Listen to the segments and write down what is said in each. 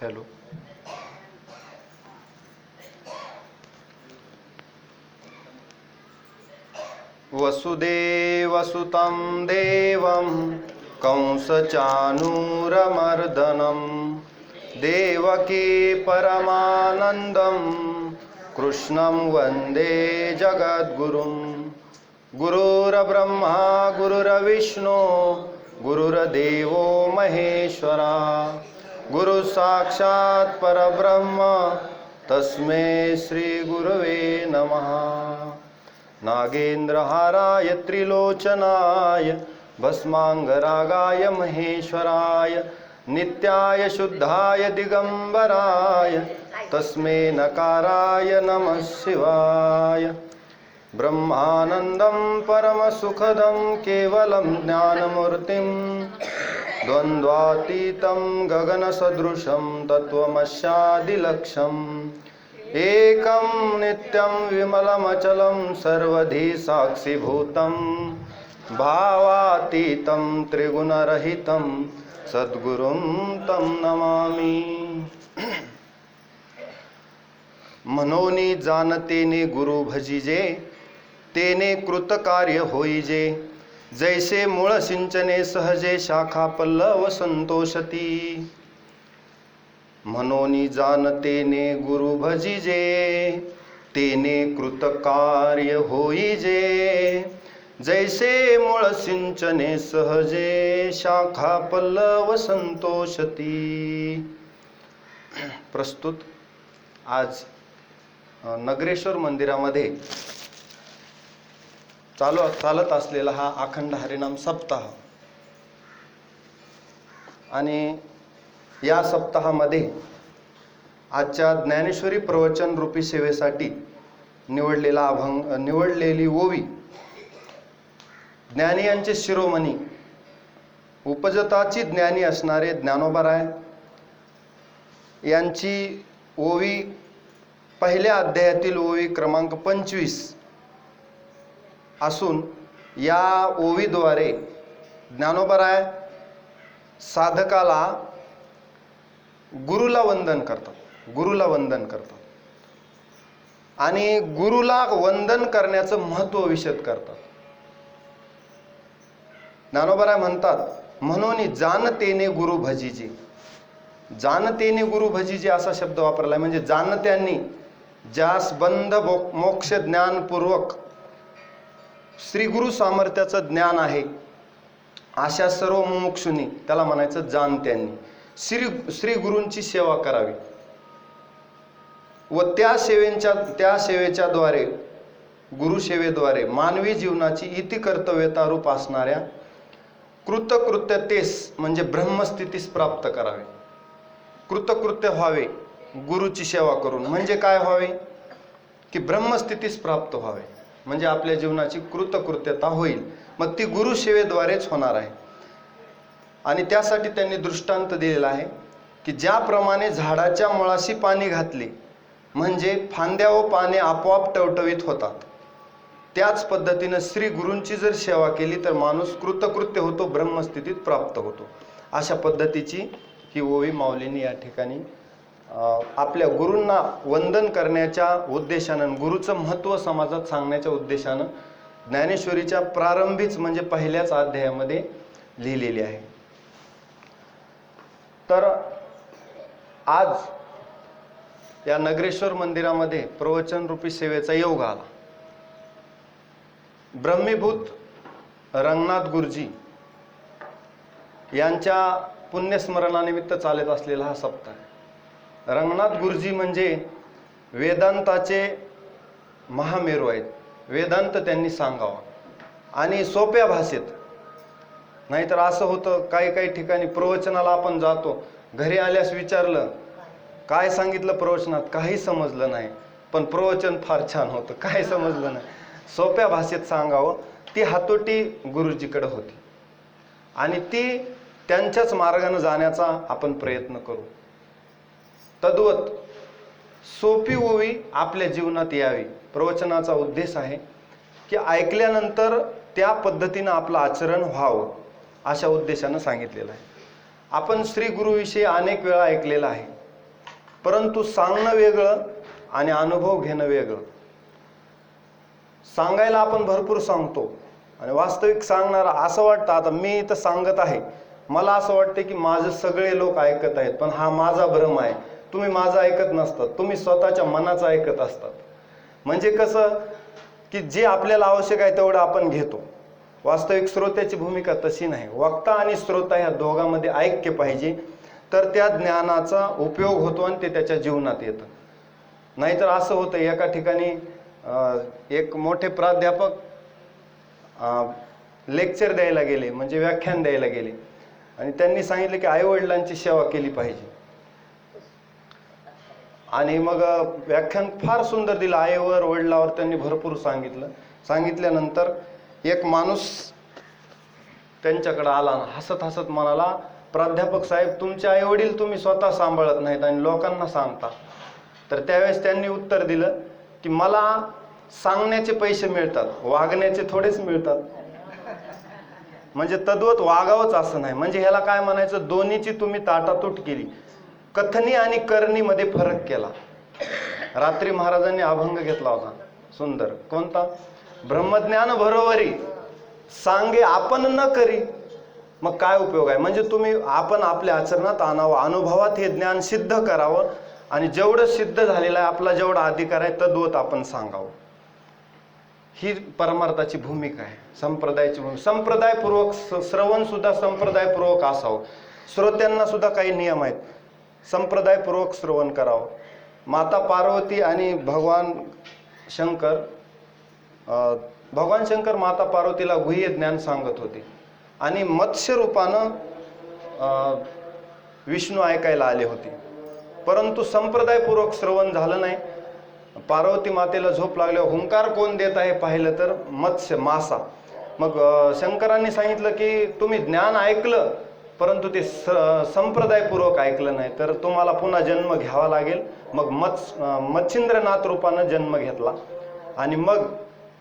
Hello. वसुदेवसुतं देवं कंसचाणूरमर्दनं देवकी परमानन्दं कृष्णं वन्दे जगद्गुरुं. गुरुर्ब्रह्मा गुरुर्विष्णु गुरुर्देवो महेश्वरा गुरु साक्षात् परब्रह्म तस्मै श्री गुरवे नमः. नागेन्द्रहाराय त्रिलोचनाय भस्मांगरागाय महेश्वराय नित्याय शुद्धाय दिगंबराय तस्मै नकाराय नमः शिवाय. ब्रह्मानन्दं परमसुखदं केवलं ज्ञानमूर्तिं द्वन्द्वातीतं गगनसदृशं तत्त्वमस्यादिलक्ष्यम् एकं नित्यं विमलमचलं सर्वधी साक्षिभूतं भावातीतं त्रिगुणरहितं सद्गुरुं तं नमामि. मनोनी जानतेने गुरु भजिजे तेने कृतकार्य होईजे. जैसे मूळ सिंचने सहजे शाखा पल्लव संतोषती. मनोनी जानतेने गुरु भजिजे तेने कृतकार्य होईजे. जैसे मूळ सिंचने सहजे शाखा पल्लव संतोषती. प्रस्तुत आज नगरेश्वर मंदिरामध्ये चालत असलेला हा अखंड हरिनाम सप्ताह आणि या सप्ताहामध्ये आजच्या ज्ञानेश्वरी प्रवचन रूपी सेवेसाठी निवडलेली ओवी ज्ञानी यांचे शिरोमणी उपजताची ज्ञानी असणारे ज्ञानोबाराय यांची ओवी पहिल्या अध्यायातील ओवी क्रमांक 25 असून या ओवीद्वारे ज्ञानोबाराय साधकाला गुरुला वंदन करतात आणि गुरुला वंदन करण्याचं महत्त्व विशद करतात. ज्ञानोबाराय म्हणतात, म्हणून जाणतेने गुरु भजिजे. जाणतेने गुरु भजिजे असा शब्द वापरलाय, म्हणजे जाणत्यांनी ज्यास बंध मोक्ष ज्ञानपूर्वक श्री गुरु सामर्थ्याचं ज्ञान आहे अशा सर्व मुमुक्षुनी त्याला म्हणायचं जाणत्यांनी श्री गुरूंची सेवा करावी व त्या सेवेच्या द्वारे गुरुसेवेद्वारे मानवी जीवनाची इति कर्तव्यता रूप असणाऱ्या कृतकृत्यतेस म्हणजे ब्रह्मस्थितीस प्राप्त करावे. कृतकृत्य व्हावे गुरुची सेवा करून. म्हणजे काय व्हावे की ब्रह्मस्थितीस प्राप्त व्हावे, म्हणजे आपल्या जीवनाची कृतकृत्यता होईल. मग ती गुरुसेवेद्वारेच होणार आहे. आणि त्यासाठी त्यांनी दृष्टांत दिलेला आहे की ज्याप्रमाणे झाडाच्या मुळाशी पाणी घातले म्हणजे फांद्या व पाने आपोआप टवटवीत होतात, त्याच पद्धतीनं श्री गुरूंची जर सेवा केली तर माणूस कृतकृत्य होतो, ब्रह्मस्थितीत प्राप्त होतो. अशा पद्धतीची ही ओवी माऊलींनी या ठिकाणी आपल्या गुरूंना वंदन करण्याच्या उद्देशानं, गुरुचं महत्त्व समाजात सांगण्याच्या उद्देशानं ज्ञानेश्वरीच्या प्रारंभीच म्हणजे पहिल्याच अध्यायामध्ये लिहिलेली आहे. तर आज या नगरेश्वर मंदिरामध्ये प्रवचन रूपी सेवेचा योग आला. ब्रह्मीभूत रंगनाथ गुरुजी यांच्या पुण्यस्मरणानिमित्त चालत असलेला हा सप्ताह आहे. रंगनाथ गुरुजी म्हणजे वेदांताचे महामेरू आहेत. वेदांत त्यांनी सांगावा आणि सोप्या भाषेत. नाहीतर असं होतं काही ठिकाणी प्रवचनाला आपण जातो, घरी आल्यास विचारलं काय सांगितलं प्रवचनात, काही समजलं नाही, पण प्रवचन फार छान होतं, काही समजलं नाही. सोप्या भाषेत सांगावं ती हातोटी गुरुजीकडे होती आणि ती त्यांच्याच मार्गाने जाण्याचा आपण प्रयत्न करू. तद्वत सोपी ओवी आपल्या जीवनात यावी. प्रवचनाचा उद्देश आहे की ऐकल्यानंतर त्या पद्धतीनं आपलं आचरण व्हावं, अशा उद्देशानं सांगितलेलं आहे. आपण श्री गुरुविषयी अनेक वेळा ऐकलेलं आहे. परंतु सांगणं वेगळं आणि अनुभव घेणं वेगळं. सांगायला आपण भरपूर सांगतो आणि वास्तविक सांगणारा असं वाटतं, आता मी इथं सांगत आहे, मला असं वाटतं की माझे सगळे लोक ऐकत आहेत, पण हा माझा भ्रम आहे. तुम्ही माझं ऐकत नसतात, तुम्ही स्वतःच्या मनाचं ऐकत असतात. म्हणजे कसं की जे आपल्याला आवश्यक आहे तेवढं आपण घेतो. वास्तविक श्रोत्याची भूमिका तशी नाही. वक्ता आणि श्रोता ह्या दोघांमध्ये ऐक्य पाहिजे, तर त्या ज्ञानाचा उपयोग होतो आणि ते त्याच्या जीवनात येतं. नाहीतर असं होतं, एका ठिकाणी एक मोठे प्राध्यापक लेक्चर द्यायला गेले, म्हणजे व्याख्यान द्यायला गेले, आणि त्यांनी सांगितलं की आईवडिलांची सेवा केली पाहिजे. आणि मग व्याख्यान फार सुंदर दिलं. आईवर वडिलावर त्यांनी भरपूर सांगितल्यानंतर एक माणूस त्यांच्याकडे आला, हसत हसत म्हणाला, प्राध्यापक साहेब, तुमचे आई वडील तुम्ही स्वतः सांभाळत नाहीत आणि लोकांना सांगता. तर त्यावेळेस त्यांनी उत्तर दिलं की मला सांगण्याचे पैसे मिळतात, वागण्याचे थोडेच मिळतात. म्हणजे तद्वत वागावंच असं नाही. म्हणजे ह्याला काय म्हणायचं, दोन्हीची तुम्ही ताटातूट केली, कथनी आणि करणीमध्ये फरक केला. रात्री महाराजांनी अभंग घेतला होता सुंदर. कोणता? ब्रह्मज्ञान बरोबरी सांगे आपण न करी. मग काय उपयोग आहे? म्हणजे तुम्ही आपण आपल्या आचरणात आणावं, अनुभवात हे ज्ञान सिद्ध करावं, आणि जेवढं सिद्ध झालेलं आहे, आपला जेवढा अधिकार आहे तद्वत आपण सांगावं. ही परमार्थाची भूमिका आहे, संप्रदायाची भूमिका. संप्रदायपूर्वक श्रवण सुद्धा संप्रदायपूर्वक असावं. श्रोत्यांना सुद्धा काही नियम आहेत, संप्रदायपूर्वक श्रवण करावं. माता पार्वती आणि भगवान शंकर माता पार्वतीला गुह्य ज्ञान सांगत होते, आणि मत्स्य रूपानं विष्णू ऐकायला आले होते. परंतु संप्रदायपूर्वक श्रवण झालं नाही. पार्वती मातेला झोप लागल्यावर हुंकार कोण देत आहे पाहिलं तर मत्स्य, मासा. मग शंकरांनी सांगितलं की तुम्ही ज्ञान ऐकलं, परंतु ते संप्रदायपूर्वक ऐकलं नाही, तर तुम्हाला पुन्हा जन्म घ्यावा लागेल. मग मच्छिंद्रनाथ रूपानं जन्म घेतला, आणि मग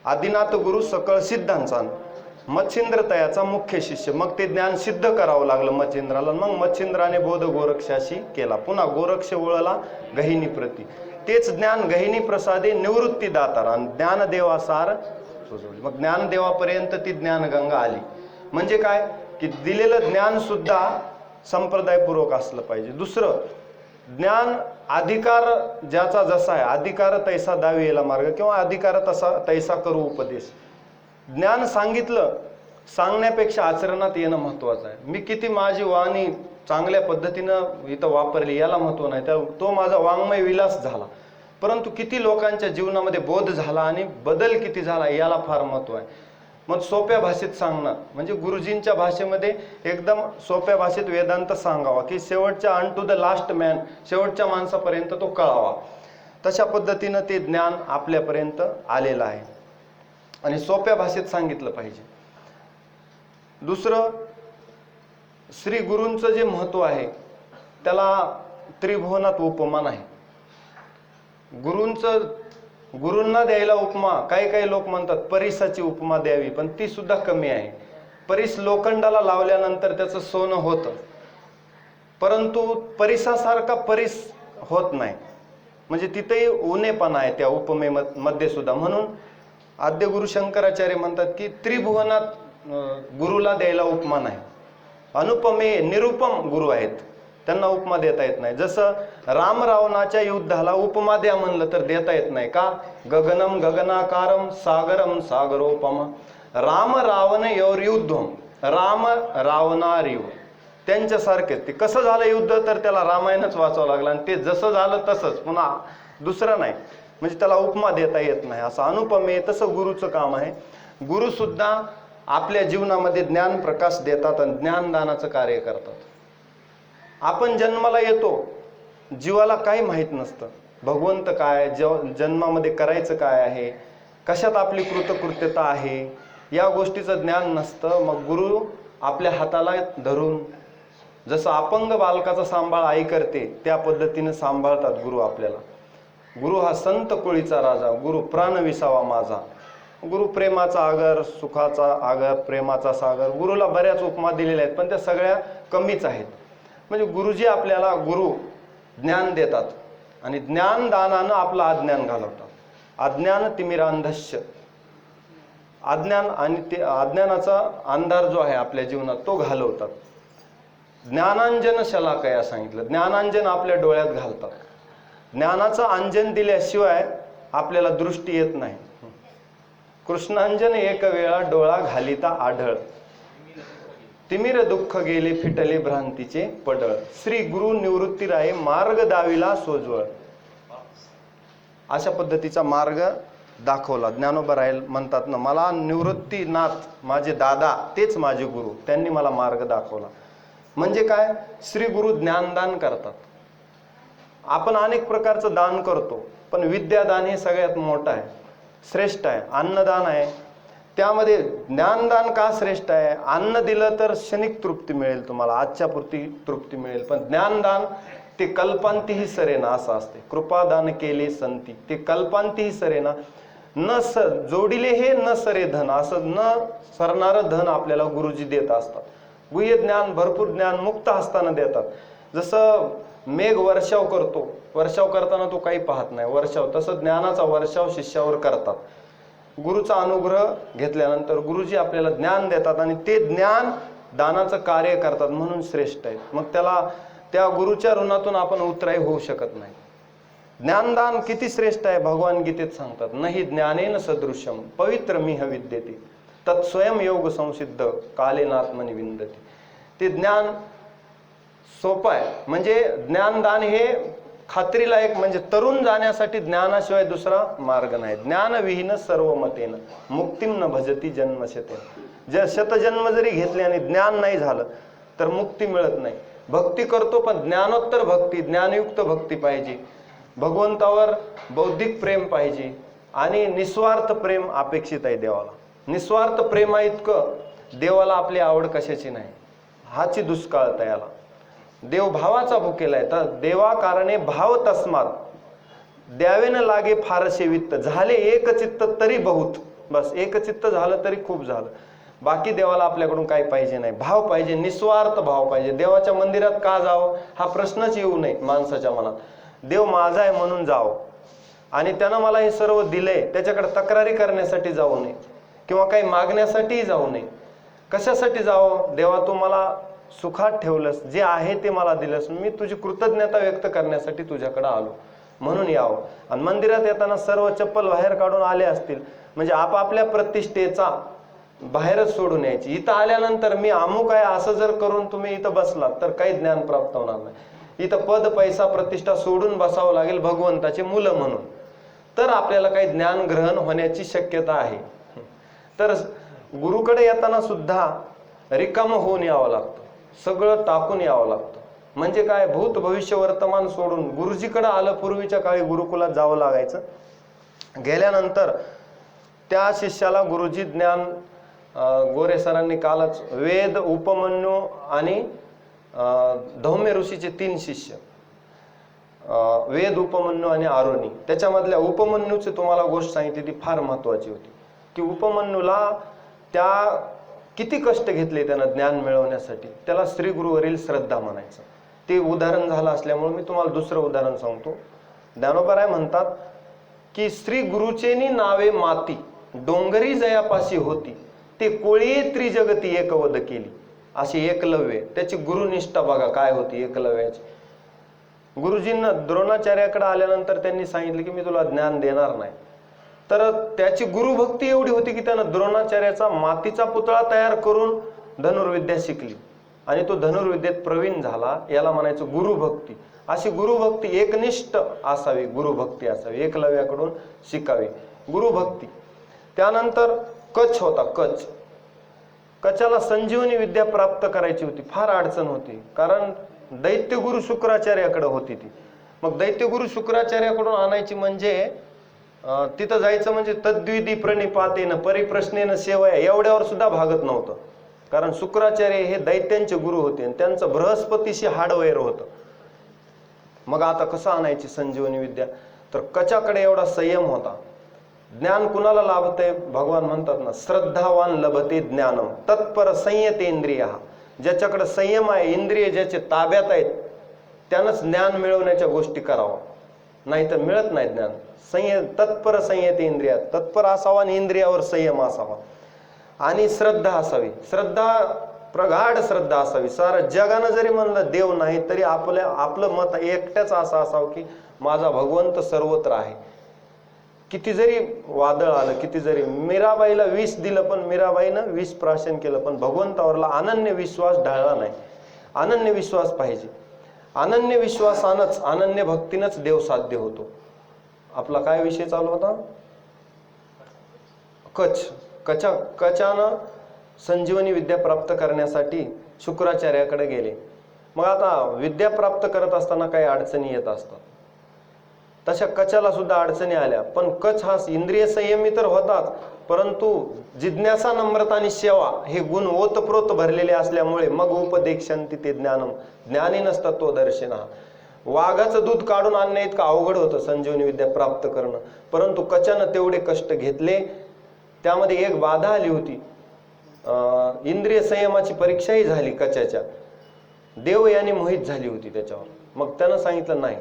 आदिनाथ गुरु सकळ सिद्धांचा, मच्छिंद्र तयाचा मुख्य शिष्य. मग ते ज्ञान सिद्ध करावं लागलं मच्छिंद्राला. मग मच्छिंद्राने बोध गोरक्षाशी केला. पुन्हा गोरक्ष वळला गहिनी प्रती. तेच ज्ञान गहिनी प्रसादे निवृत्ती दातार, आणि ज्ञानदेवासार सुजवली. मग ज्ञानदेवापर्यंत ती ज्ञानगंगा आली. म्हणजे काय की दिलेलं ज्ञान सुद्धा संप्रदायपूर्वक असलं पाहिजे. दुसरं, ज्ञान अधिकार ज्याचा जसा आहे, अधिकार तैसा दावी याला मार्ग, किंवा अधिकार तसा तैसा करू उपदेश. ज्ञान सांगितलं, सांगण्यापेक्षा आचरणात येणं महत्वाचं आहे. मी किती माझी वाणी चांगल्या पद्धतीनं इथं वापरली याला महत्व नाही, तर तो माझा वाङ्मय विलास झाला. परंतु किती लोकांच्या जीवनामध्ये बोध झाला आणि बदल किती झाला याला फार महत्व आहे. मग सोप्या भाषेत सांगणं, म्हणजे गुरुजींच्या भाषेमध्ये एकदम सोप्या भाषेत वेदांत सांगावा, की शेवटच्या अन टू द लास्ट मॅन, शेवटच्या माणसापर्यंत तो कळावा. तशा पद्धतीनं ते ज्ञान आपल्यापर्यंत आलेलं आहे, आणि सोप्या भाषेत सांगितलं पाहिजे. दुसरं, श्री गुरूंचं जे महत्व आहे त्याला त्रिभुवनात उपमा नाही. गुरूंना द्यायला उपमा, काही लोक म्हणतात परिसाची उपमा द्यावी, पण ती सुद्धा कमी आहे. परिस लोखंडाला लावल्यानंतर त्याचं सोनं होतं, परंतु परिसासारखा परिस होत नाही. म्हणजे तिथेही उणेपणा आहे त्या उपमेमध्ये सुद्धा. म्हणून आद्य गुरु शंकराचार्य म्हणतात की त्रिभुवनात गुरुला द्यायला उपमा नाही. अनुपमे निरुपम गुरु आहेत, त्यांना उपमा देता येत नाही. जसं राम रावणाच्या युद्धाला उपमा द्या म्हणलं तर देता येत नाही. का? गगनम गगनाकारम सागरम सागरोपमा. राम रावण योर युद्धम, राम रावणारिव त्यांच्यासारखे. ते कसं झालं युद्ध, तर त्याला रामायणच वाचावं लागलं, आणि ते जसं झालं तसंच, पुन्हा दुसरं नाही. म्हणजे त्याला उपमा देता येत नाही. असं अनुपमे तसं गुरुचं काम आहे. गुरु सुद्धा आपल्या जीवनामध्ये ज्ञान प्रकाश देतात आणि ज्ञानदानाचं कार्य करतात. आपण जन्माला येतो, जीवाला काही माहीत नसतं, भगवंत काय, जन्मामध्ये करायचं काय आहे, कशात आपली कृतकृत्यता आहे, या गोष्टीचं ज्ञान नसतं. मग गुरु आपल्या हाताला धरून, जसं अपंग बालकाचा सांभाळ आई करते त्या पद्धतीने सांभाळतात गुरु आपल्याला. गुरु हा संत कोळीचा राजा, गुरु प्राण विसावा माझा. गुरु प्रेमाचा आगर, सुखाचा आगर, प्रेमाचा सागर. गुरुला बऱ्याच उपमा दिलेल्या आहेत, पण त्या सगळ्या कमीच आहेत. म्हणजे गुरुजी आपल्याला गुरु ज्ञान देतात, आणि ज्ञानदानानं आपलं अज्ञान घालवतात. अज्ञान तिमिरांधस्य, अज्ञान आणि ते अज्ञानाचा अंधार जो आहे आपल्या जीवनात तो घालवतात. ज्ञानांजन शलाकया सांगितलं, ज्ञानांजन आपल्या डोळ्यात घालतात. ज्ञानाचं अंजन दिल्याशिवाय आपल्याला दृष्टी येत नाही. कृष्णांजन एक वेळा डोळा घालिता आढळ, तिमिर दुःख गेले फिटले भ्रांतीचे पडळ, श्री गुरु निवृत्ती राये मार्ग दाविला सोजवळ. अशा पद्धतीचा मार्ग दाखवला. ज्ञानोबा रायल म्हणतात ना, मला निवृत्तीनाथ माझे दादा तेच माझे गुरु, त्यांनी मला मार्ग दाखवला. म्हणजे काय, श्री गुरु ज्ञानदान करतात. आपण अनेक प्रकारचं दान करतो, पण विद्यादान हे सगळ्यात मोठं आहे, श्रेष्ठ आहे. अन्नदान आहे, त्यामध्ये ज्ञानदान का श्रेष्ठ आहे. अन्न दिलं तर क्षणिक तृप्ती मिळेल, तुम्हाला आजच्या पुरती तृप्ती मिळेल, पण ज्ञानदान ते कल्पांतीही सरेना असं असते. कृपादान केले संती, ते कल्पांतीही सरेना, न जोडिले हे न सरे धन, असं न सरणारं धन आपल्याला गुरुजी देत असतात. गुह्य ज्ञान, भरपूर ज्ञान मुक्त हस्तानं देतात. जसं मेघ वर्षाव करतो, वर्षाव करताना तो काही पाहत नाही वर्षाव, तसं ज्ञानाचा वर्षाव शिष्यावर करतात. गुरुचा अनुग्रह घेतल्यानंतर गुरुजी आपल्याला ज्ञान देतात आणि ते ज्ञान दानाचं कार्य करतात, म्हणून श्रेष्ठ आहे. मग त्याला त्या गुरुच्या ऋणातून आपण उतराई होऊ शकत नाही. ज्ञानदान किती श्रेष्ठ आहे भगवान गीतेत सांगतात. नाही ज्ञानेन सदृश्यम पवित्र मिह विद्यते तत्स्वयं योग संसिद्ध कालेनात्मनि विंदते. ते ज्ञान सोपं आहे. म्हणजे ज्ञानदान हे खात्रीला एक, म्हणजे तरुण जाण्यासाठी ज्ञानाशिवाय दुसरा मार्ग नाही. ज्ञानविहीन सर्व मतेन मुक्तीम न भजती जन्मशते. जर शतजन्म जरी घेतले आणि ज्ञान नाही झालं तर मुक्ती मिळत नाही. भक्ती करतो पण ज्ञानोत्तर भक्ती, ज्ञानयुक्त भक्ती पाहिजे. भगवंतावर बौद्धिक प्रेम पाहिजे आणि निस्वार्थ प्रेम अपेक्षित आहे देवाला. निस्वार्थ प्रेमा इतकं देवाला आपली आवड कशाची नाही, हाची दुष्काळता याला. देव भावाचा भुकेला आहे, तर देवा कारणे भाव तस्मात द्यावे न लागे फारसे वित्त, झाले एक चित्त तरी बहुत. बस एक चित्त झालं तरी खूप झालं. बाकी देवाला आपल्याकडून काही पाहिजे नाही, भाव पाहिजे, निस्वार्थ भाव पाहिजे. देवाच्या मंदिरात का जावं हा प्रश्नच येऊ नये माणसाच्या मनात. देव माझा आहे म्हणून जावं, आणि त्यानं मला हे सर्व दिलंय त्याच्याकडे तक्रारी करण्यासाठी जाऊ नये किंवा काही मागण्यासाठीही जाऊ नये. कशासाठी जावं, देवा तू मला सुखात ठेवलंस, जे आहे ते मला दिलंस, मी तुझी कृतज्ञता व्यक्त करण्यासाठी तुझ्याकडे आलो म्हणून यावं. आणि मंदिरात येताना सर्व चप्पल बाहेर काढून आले असतील म्हणजे आपापल्या प्रतिष्ठेचा बाहेरच सोडून यायची. इथं आल्यानंतर मी अमुक आहे असं जर करून तुम्ही इथं बसलात तर काही ज्ञान प्राप्त होणार नाही. इथं पद पैसा प्रतिष्ठा सोडून बसावं लागेल भगवंताचे मुलं म्हणून, तर आपल्याला काही ज्ञान ग्रहण होण्याची शक्यता आहे. तर गुरुकडे येताना सुद्धा रिकाम होऊन यावं लागतं, सगळं टाकून यावं लागतं. म्हणजे काय, भूत भविष्य वर्तमान सोडून गुरुजीकडे आलं. पूर्वीच्या काळी गुरुकुलात जावं लागायचं. गेल्यानंतर त्या शिष्याला गुरुजी ज्ञान, गोरे सरांनी कालच वेद, उपमन्यू आणि धौम्य ऋषीचे 3 शिष्य, वेद, उपमन्यू आणि आरोनी. त्याच्यामधल्या उपमन्यूची तुम्हाला गोष्ट सांगितली, ती फार महत्वाची होती. की उपमन्यूला त्या किती कष्ट घेतले त्यानं ज्ञान मिळवण्यासाठी, त्याला श्री गुरुवरील श्रद्धा म्हणायचं. ते उदाहरण झालं असल्यामुळे मी तुम्हाला दुसरं उदाहरण सांगतो. ज्ञानोबा म्हणतात की श्री गुरुचेनी नावे माती डोंगरी जयापाशी होती, ते कोळी त्रिजगती एकवद केली. अशी एकलव्य, त्याची गुरुनिष्ठा बघा काय होती एकलव्याची. गुरुजींना द्रोणाचार्याकडे आल्यानंतर त्यांनी सांगितलं की मी तुला ज्ञान देणार नाही, तर त्याची गुरुभक्ती एवढी होती की त्यानं द्रोणाचार्याचा मातीचा पुतळा तयार करून धनुर्विद्या शिकली आणि तो धनुर्विद्येत प्रवीण झाला. याला म्हणायचं गुरुभक्ती. अशी गुरुभक्ती एकनिष्ठ असावी, गुरुभक्ती असावी, एकलव्याकडून शिकावी गुरुभक्ती. त्यानंतर कच्छ होता. कच्छाला संजीवनी विद्या प्राप्त करायची होती, फार अडचण होती, कारण दैत्यगुरु शुक्राचार्याकडे होती ती. मग दैत्यगुरु शुक्राचार्याकडून आणायची म्हणजे तिथं जायचं म्हणजे तद्विधी प्रणिपातेन परिप्रश्नेन सेवा, एवढ्यावर सुद्धा भागत नव्हतं. कारण शुक्राचार्य हे दैत्यांचे गुरु होते आणि त्यांचं बृहस्पतीशी हाडवैर होतं. मग आता कसं आणायची संजीवनी विद्या, तर कच्याकडे एवढा संयम होता. ज्ञान कुणाला लाभते, भगवान म्हणतात ना, श्रद्धावान लभते ज्ञानम तत्पर संयतेंद्रिय. ज्याच्याकडे संयम आहे, इंद्रिय ज्याचे ताब्यात आहेत, त्यानंच ज्ञान मिळवण्याच्या गोष्टी करावा. नाही तर मिळत नाही ज्ञान. तत्पर संयत इंद्रियात, तत्पर असावा आणि इंद्रियावर संयम असावा. आणि श्रद्धा असावी, प्रगाढ श्रद्धा असावी. सारं जगानं जरी म्हणलं देव नाही तरी आपलं मत एकट्याच असं असावं की माझा भगवंत सर्वत्र आहे. किती जरी वादळ आलं, किती जरी मीराबाईला विष दिलं पण मीराबाईनं विष प्राशन केलं, पण भगवंतावरला अनन्य विश्वास ढळला नाही. अनन्य विश्वास पाहिजे. अनन्य विश्वासानंच, अनन्य भक्तीनंच देव साध्य होतो. आपला काय विषय चालू होता? कचानं संजीवनी विद्या प्राप्त करण्यासाठी शुक्राचार्याकडे गेले. मग आता विद्या प्राप्त करत असताना काही अडचणी येत असतात. तशा कचाला सुद्धा अडचणी आल्या, पण कच हा इंद्रिय संयमी तर होताच, परंतु जिज्ञासा, नम्रता आणि सेवा हे गुण ओतप्रोत भरलेले असल्यामुळे मग उपदेक्षन्ति ते ज्ञानम, ज्ञानी नसतत्व दर्शन. वाघाचं दूध काढून आणणे इतकं अवघड होतं संजीवनी विद्या प्राप्त करणं, परंतु कचानं तेवढे कष्ट घेतले. त्यामध्ये एक बाधा आली होती, इंद्रिय संयमाची परीक्षाही झाली कचाच्या. देव याने मोहित झाली होती त्याच्यावर. मग त्यानं सांगितलं नाही,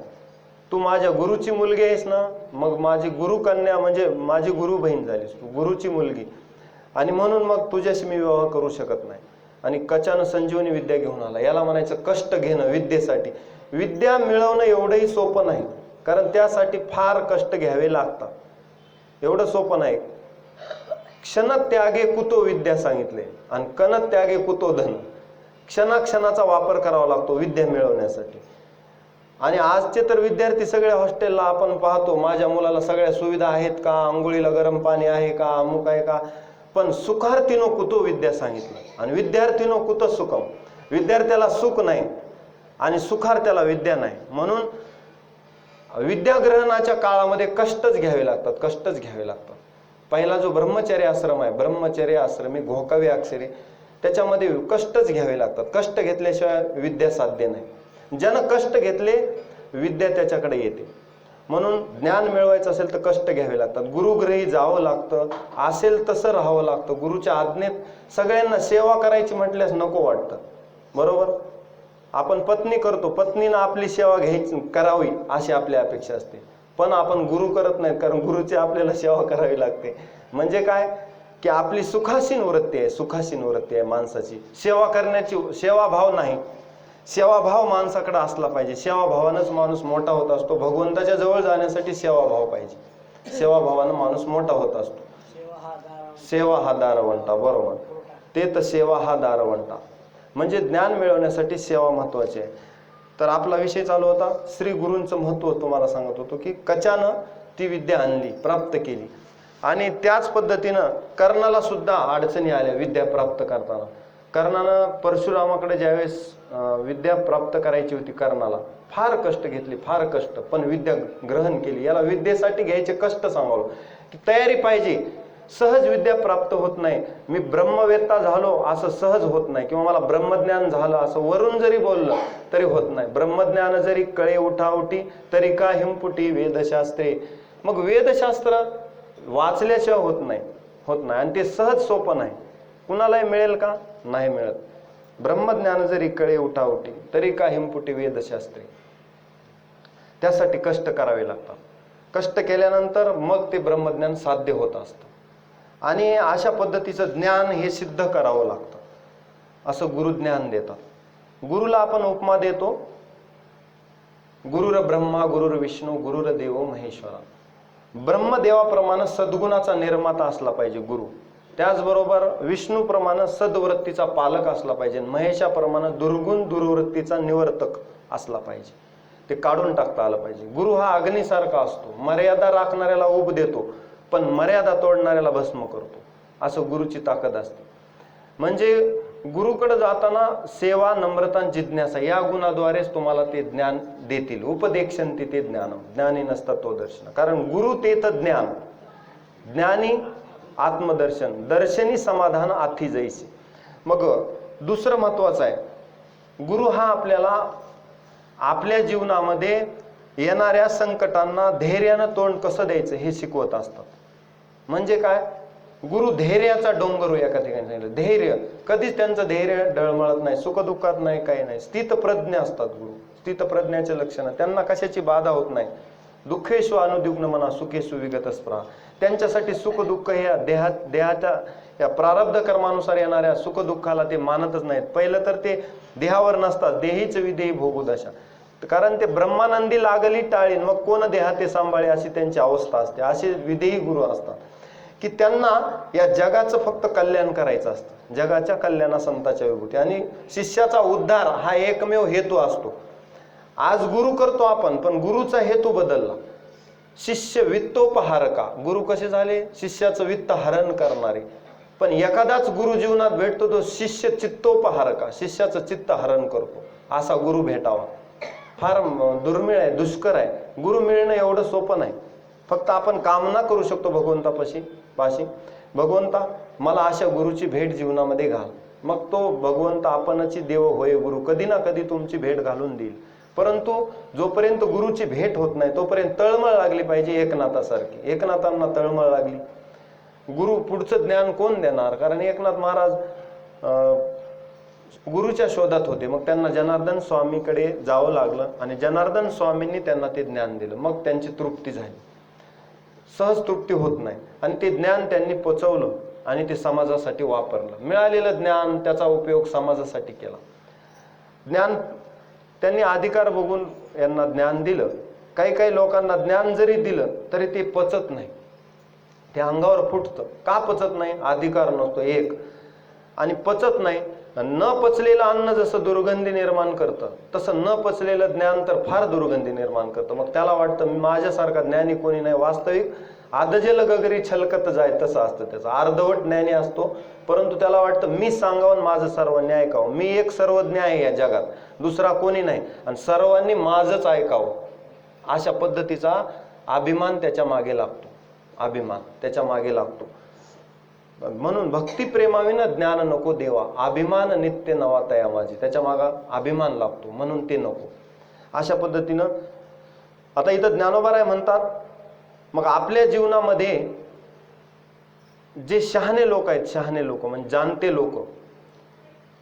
तू माझ्या गुरुची मुलगी आहेस ना, मग माझी गुरुकन्या म्हणजे माझी गुरु बहीण झालीस, तू गुरुची मुलगी, आणि म्हणून मग तुझ्याशी मी विवाह करू शकत नाही. आणि कचानं संजीवनी विद्या घेऊन आला. याला म्हणायचं कष्ट घेणं विद्येसाठी. विद्या मिळवणं एवढंही सोपं नाही, कारण त्यासाठी फार कष्ट घ्यावे लागतात. एवढं सोपं नाही. क्षणत्यागे कुतो विद्या सांगितले आणि कणत्यागे कुतो धन. क्षणाक्षणाचा वापर करावा लागतो विद्या मिळवण्यासाठी. आणि आजचे तर विद्यार्थी सगळे हॉस्टेलला आपण पाहतो, माझ्या मुलाला सगळ्या सुविधा आहेत का, आंघोळीला गरम पाणी आहे का, अमुक आहे का, पण सुखार्थीनो कुतो विद्या सांगितलं. आणि विद्यार्थीनो कुत सुखम, विद्यार्थ्याला सुख नाही आणि सुखार्थ्याला विद्या नाही. म्हणून विद्याग्रहणाच्या काळामध्ये कष्टच घ्यावे लागतात, कष्टच घ्यावे लागतात. पहिला जो ब्रह्मचर्य आश्रम आहे, ब्रह्मचर्य आश्रमी घोकावे अक्षरे, त्याच्यामध्ये कष्टच घ्यावे लागतात. कष्ट घेतल्याशिवाय विद्या साध्य नाही. ज्यानं कष्ट घेतले विद्या त्याच्याकडे येते. म्हणून ज्ञान मिळवायचं असेल तर कष्ट घ्यावे लागतात. गुरुगृही जावं लागतं, असेल तसं राहावं लागतं. गुरुच्या आज्ञेत सगळ्यांना सेवा करायची म्हटल्यास नको वाटतं, बरोबर. आपण पत्नी करतो, पत्नीनं आपली सेवा करावी अशी आपली अपेक्षा असते, पण आपण गुरु करत नाहीत, कारण गुरुची आपल्याला सेवा करावी लागते. म्हणजे काय की आपली सुखासीन वृत्ती आहे, सुखासीन वृत्ती आहे माणसाची. सेवा करण्याची सेवाभाव नाही, सेवाभाव माणसाकडे असला पाहिजे. सेवाभावानंच माणूस मोठा होत असतो. भगवंताच्या जवळ जाण्यासाठी सेवाभाव पाहिजे. सेवाभावानं माणूस मोठा होत असतो. सेवा हा दारवंटा, बरोबर. ते तर सेवा हा दारवंटा, म्हणजे ज्ञान मिळवण्यासाठी सेवा महत्वाची आहे. तर आपला विषय चालू होता श्री गुरूंचं महत्व. तुम्हाला सांगत होतो की कचानं ती विद्या आणली, प्राप्त केली. आणि त्याच पद्धतीनं कर्णाला सुद्धा अडचणी आल्या विद्या प्राप्त करताना. कर्णानं परशुरामाकडे ज्यावेळेस विद्या प्राप्त करायची होती, कर्णाला फार कष्ट घेतले, फार कष्ट, पण विद्या ग्रहण केली. याला विद्येसाठी घ्यायचे कष्ट सांगावं की तयारी पाहिजे. सहज विद्या प्राप्त होत नाही. मी ब्रह्मवेत्ता झालो असं सहज होत नाही, किंवा मला ब्रह्मज्ञान झालं असं वरून जरी बोललं तरी होत नाही. ब्रह्मज्ञान जरी कळे उठावटी तरी का हिमपुटी वेदशास्त्रे. मग वेदशास्त्र वाचल्याशिवाय होत नाही, होत नाही. आणि ते सहज सोपं नाही, कुणालाही मिळेल का? नाही मिळत. ब्रह्मज्ञान जरी कळे उठावटी तरी का हिमपुटी वेदशास्त्रे. त्यासाठी कष्ट करावे लागतात. कष्ट केल्यानंतर मग ते ब्रह्मज्ञान साध्य होत असतं. आणि अशा पद्धतीचं ज्ञान हे सिद्ध करावं लागतं, असं गुरु ज्ञान देतात. गुरुला आपण उपमा देतो, गुरुर ब्रह्मा गुरुर विष्णू गुरुर देवो महेश्वरा. ब्रह्मदेवाप्रमाणे सद्गुणाचा निर्माता असला पाहिजे गुरु. त्याचबरोबर विष्णूप्रमाणे सद्वृत्तीचा पालक असला पाहिजे. महेशाप्रमाणे दुर्गुण दुर्वृत्तीचा निवर्तक असला पाहिजे. ते काढून टाकता आलं पाहिजे. गुरु हा अग्निसारखा असतो, मर्यादा राखणाऱ्याला उब देतो, पण मर्यादा तोडणाऱ्याला भस्म करतो. असं गुरुची ताकद असते. म्हणजे गुरुकडे जाताना सेवा, नम्रता, जिज्ञासा या गुणाद्वारेच तुम्हाला ते ज्ञान देतील. उपदेक्षन्ति ते ज्ञानम, ज्ञानी नसतत्व दर्शन. कारण गुरु ते तर ज्ञान, ज्ञानी आत्मदर्शन, दर्शनी समाधान आथी जैसे. मग दुसरं महत्वाचं आहे, गुरु हा आपल्याला आपल्या जीवनामध्ये येणाऱ्या संकटांना धैर्यानं तोंड कसं द्यायचं हे शिकवत असतात. म्हणजे काय, गुरु धैर्याचा डोंगर एका ठिकाणी सांगितलं. धैर्य कधीच त्यांचं धैर्य डळमळत नाही, सुखदुःखात नाही, काही नाही. स्थितप्रज्ञ असतात गुरु. स्थितप्रज्ञाचे लक्षण, त्यांना कशाची बाधा होत नाही. दुःखेषु अनुद्विग्न मना सुखेषु विगत स्पृहा. त्यांच्यासाठी सुख दुःख हे देहाच्या या प्रारब्ध कर्मानुसार येणाऱ्या सुख दुःखाला ते मानतच नाहीत. पहिलं तर ते देहावर नसतात, देहीच विदेही भोगू दशा. कारण ते ब्रह्मानंदी लागली टाळीन मग कोण देहा ते सांभाळे अशी त्यांची अवस्था असते. असे विदेही गुरु असतात की त्यांना या जगाचं फक्त कल्याण करायचं असतं, जगाच्या कल्याणा संताच्या विभूती आणि शिष्याचा उद्धार हा एकमेव हेतू असतो. आज गुरु करतो आपण, पण गुरुचा हेतू बदलला. शिष्य वित्तोपहारका, गुरु कसे झाले? शिष्याचं वित्त हरण करणारे. पण एखादाच गुरु जीवनात भेटतो तो शिष्य चित्तोपहारका, शिष्याचं चित्त हरण करतो. असा गुरु भेटावा फार दुर्मिळ आहे, दुष्कर आहे. गुरु मिळणं एवढं सोपं नाही. फक्त आपण कामना करू शकतो भगवंतापाशी, भगवंता मला अशा गुरुची भेट जीवनामध्ये घाल. मग तो भगवंत आपणची देव होय गुरु कधी ना कधी तुमची भेट घालून देईल. परंतु जोपर्यंत गुरुची भेट होत नाही तोपर्यंत तळमळ लागली पाहिजे एकनाथासारखी. एकनाथांना तळमळ लागली. गुरु पुढचं ज्ञान कोण देणार? कारण एकनाथ महाराज गुरुच्या शोधात होते. मग त्यांना जनार्दन स्वामीकडे जावं लागलं आणि जनार्दन स्वामींनी त्यांना ते ज्ञान दिलं. मग त्यांची तृप्ती झाली. सहज तृप्ती होत नाही आणि ते ज्ञान त्यांनी पोचवलं आणि ते समाजासाठी वापरलं. मिळालेलं ज्ञान त्याचा उपयोग समाजासाठी केला. ज्ञान त्यांनी अधिकार बघून यांना ज्ञान दिलं. काही काही लोकांना ज्ञान जरी दिलं तरी ते पचत नाही, ते अंगावर फुटतं. का पचत नाही? अधिकार नसतो एक. आणि पचत नाही. न पचलेलं अन्न जसं दुर्गंधी निर्माण करतं तसं न पचलेलं ज्ञान तर फार दुर्गंधी निर्माण करतं. मग त्याला वाटतं माझ्यासारखा ज्ञानी कोणी नाही. वास्तविक आदजेल गगरी छलकत जाय तसं असतं त्याचं. अर्धवट ज्ञानी असतो परंतु त्याला वाटतं मी सांगावं माझं सर्व न्याय ऐकावं. मी एक सर्वज्ञ आहे या जगात, दुसरा कोणी नाही आणि सर्वांनी माझंच ऐकावं. अशा पद्धतीचा अभिमान त्याच्या मागे लागतो. अभिमान त्याच्या मागे लागतो. म्हणून भक्ती प्रेमाविना ज्ञान नको देवा, अभिमान नित्य नवा तया माझी. त्याच्या मागा अभिमान लागतो म्हणून ते नको. अशा पद्धतीनं आता इथं ज्ञानोबाराय म्हणतात मग आपल्या जीवनामध्ये जे शहाणे लोक आहेत, शहाणे लोक म्हणजे जाणते लोक,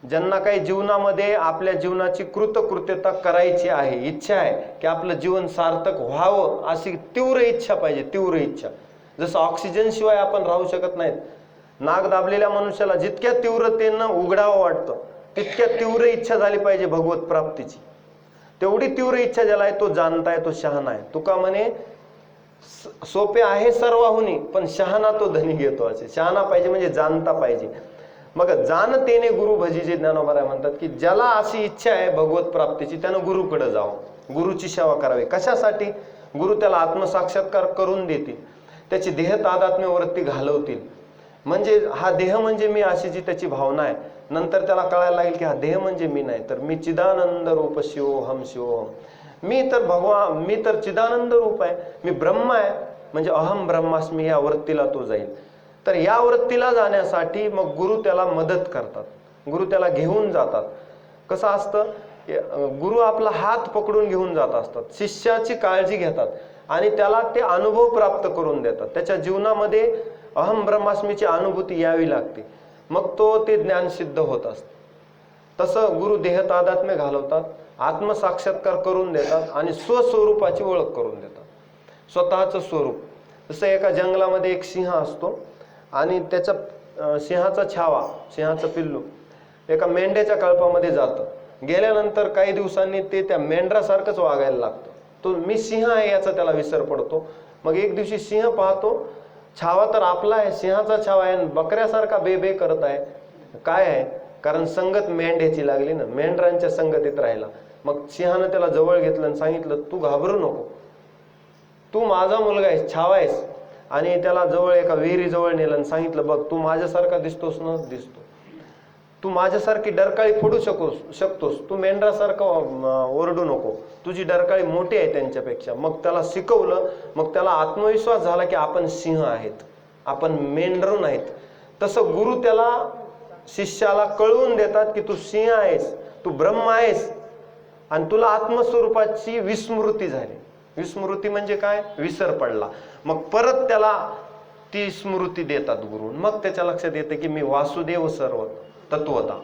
ज्यांना काही जीवनामध्ये आपल्या जीवनाची कृतकृत्यता करायची आहे, इच्छा आहे की आपलं जीवन सार्थक व्हावं अशी तीव्र इच्छा पाहिजे. तीव्र इच्छा. जसं ऑक्सिजन शिवाय आपण राहू शकत नाहीत. नाक दाबलेल्या मनुष्याला जितक्या तीव्रतेनं उघडावं वाटतं तितक्या तीव्र इच्छा झाली पाहिजे भगवत प्राप्तीची. तेवढी तीव्र इच्छा ज्याला आहे तो जाणताय, तो शहाणा आहे. तुका म्हणे सोपे आहे सर्वाहुनी पण शहाणा तो धनी घेतो. असे शहाणा पाहिजे म्हणजे जाणता पाहिजे. मग जाणतेने गुरु भजीचे ज्ञानोबाराय म्हणतात की ज्याला अशी इच्छा आहे भगवत प्राप्तीची त्यानं गुरुकडे जावं, गुरुची सेवा करावी. कशासाठी? गुरु त्याला आत्मसाक्षात्कार करून देतील, त्याची देह तादात्म्य वृत्ती घालवतील. म्हणजे हा देह म्हणजे मी अशी जी त्याची भावना आहे नंतर त्याला कळायला लागेल की हा देह म्हणजे मी नाही तर मी चिदानंद रूप शिवोहम शिवोहम. मी तर चिदानंद रूप आहे, मी ब्रह्म आहे म्हणजे अहम ब्रह्मास्मी या वृत्तीला तो जाईल. तर या वृत्तीला जाण्यासाठी मग गुरु त्याला मदत करतात, गुरु त्याला घेऊन जातात. कसं असतं गुरु आपला हात पकडून घेऊन जात असतात, शिष्याची काळजी घेतात आणि त्याला ते अनुभव प्राप्त करून देतात. त्याच्या जीवनामध्ये अहम ब्रह्मास्मीची अनुभूती यावी लागते मग तो ते ज्ञान सिद्ध होत असतं. तसं गुरु देह तादात्म्य घालवतात, आत्मसाक्षात्कार करून देतात आणि स्वस्वरूपाची ओळख करून देतात, स्वतःचं स्वरूप. जसं एका जंगलामध्ये एक सिंह असतो आणि त्याचा सिंहाचा छावा, सिंहाचं पिल्लू एका मेंढ्याच्या कळपामध्ये जातं. गेल्यानंतर काही दिवसांनी ते त्या मेंढरासारखंच वागायला लागतं. तो मी सिंह आहे याचा त्याला विसर पडतो. मग एक दिवशी सिंह पाहतो छावा तर आपला आहे, सिंहाचा छावा आहे, बकऱ्यासारखा बे करत आहे. काय आहे? कारण संगत मेंढ्याची लागली ना, मेंढरांच्या संगतीत राहिला. मग सिंहानं त्याला जवळ घेतलं आणि सांगितलं तू घाबरू नको, तू माझा मुलगा आहेस, छावा आहेस. आणि त्याला जवळ एका विहिरीजवळ नेलं आणि सांगितलं बघ तू माझ्यासारखा दिसतोस ना, दिसतो. तू माझ्यासारखी डरकाळी फोडू शकतोस, तू मेंढरासारखं ओरडू नको, तुझी डरकाळी मोठी आहे त्यांच्यापेक्षा. मग त्याला शिकवलं, मग त्याला आत्मविश्वास झाला की आपण सिंह आहेत, आपण मेंढरू नाहीत. तसं गुरु त्याला शिष्याला कळवून देतात की तू सिंह आहेस, तू ब्रह्म आहेस आणि तुला आत्मस्वरूपाची विस्मृती झाली. विस्मृती म्हणजे काय? विसर पडला. मग परत त्याला ती स्मृती देतात गुरु. मग त्याच्या लक्षात येते की मी वासुदेव सर्व तत्वता,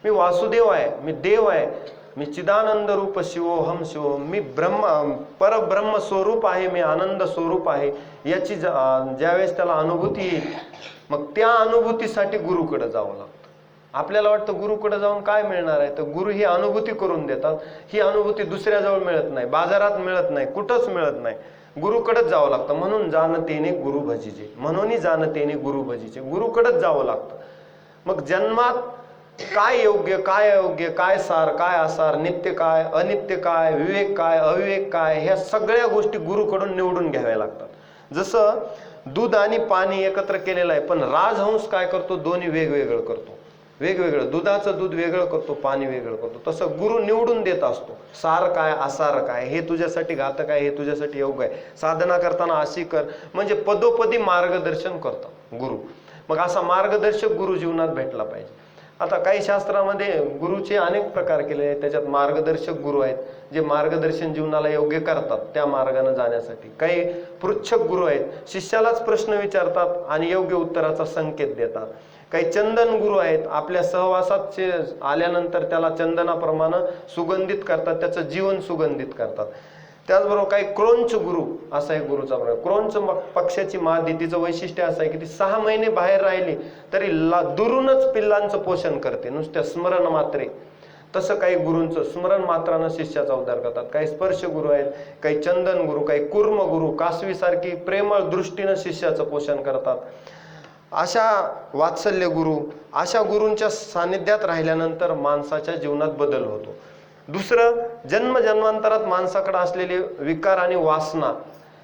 मी वासुदेव आहे, मी देव आहे मी चिदानंद रूप शिवोहम शिवोहम, मी परब्रह्म स्वरूप आहे, मी आनंद स्वरूप आहे, याची ज्यावेळेस त्याला अनुभूती येईल, मग त्या अनुभूतीसाठी गुरुकडे जावं लागतं. आपल्याला वाटतं गुरुकडे जाऊन काय मिळणार आहे, तर गुरु ही अनुभूती करून देतात. ही अनुभूती दुसऱ्याजवळ मिळत नाही, बाजारात मिळत नाही, कुठंच मिळत नाही, गुरुकडेच जावं लागतं. म्हणून जाणतेने गुरु भजीचे, म्हणून जाणतेने गुरु भजीचे, गुरुकडेच जावं लागतं. मग जन्मात काय योग्य काय अयोग्य, काय सार काय आसार, नित्य काय अनित्य काय, विवेक काय अविवेक काय, ह्या सगळ्या गोष्टी गुरुकडून निवडून घ्याव्या लागतात. जसं दूध आणि पाणी एकत्र केलेलं आहे, पण राजहंस काय करतो, दोन्ही वेगवेगळं करतो, वेगवेगळं, दुधाचं दूध वेगळं करतो, पाणी वेगळं करतो. तसं गुरु निवडून देत असतो, सार काय आसार काय, हे तुझ्यासाठी घातक आहे, हे तुझ्यासाठी योग्य आहे, साधना करताना अशी कर, म्हणजे पदोपदी मार्गदर्शन करतात गुरु. मग असा मार्गदर्शक गुरु जीवनात भेटला पाहिजे. आता काही शास्त्रामध्ये गुरुचे अनेक प्रकार केले आहेत, त्याच्यात मार्गदर्शक गुरु आहेत जे मार्गदर्शन जीवनाला योग्य करतात त्या मार्गाने जाण्यासाठी. काही पृच्छक गुरु आहेत, शिष्यालाच प्रश्न विचारतात आणि योग्य उत्तराचा संकेत देतात. काही चंदन गुरु आहेत, आपल्या सहवासात आल्यानंतर त्याला चंदनाप्रमाणे सुगंधित करतात, त्याचं जीवन सुगंधित करतात. त्याचबरोबर काही क्रोंच गुरु असा एक गुरुचा प्रकार. क्रोंच पक्षाची मादी, तिचं वैशिष्ट्य असं आहे की ती 6 महिने बाहेर राहिली तरी दुरूनच पिल्लांचं पोषण करते, नुसत्या स्मरण मात्रे. तसं काही गुरूंचं स्मरण मात्रानं शिष्याचा उद्धार करतात. काही स्पर्श गुरु आहेत, काही चंदन गुरु, काही कुर्म गुरु, कासवीसारखी प्रेमळ दृष्टीनं शिष्याचं पोषण करतात. अशा वात्सल्य गुरु, अशा गुरूंच्या सानिध्यात राहिल्यानंतर माणसाच्या जीवनात बदल होतो. दुसरं, जन्मजन्मांतरात माणसाकडे असलेले विकार आणि वासना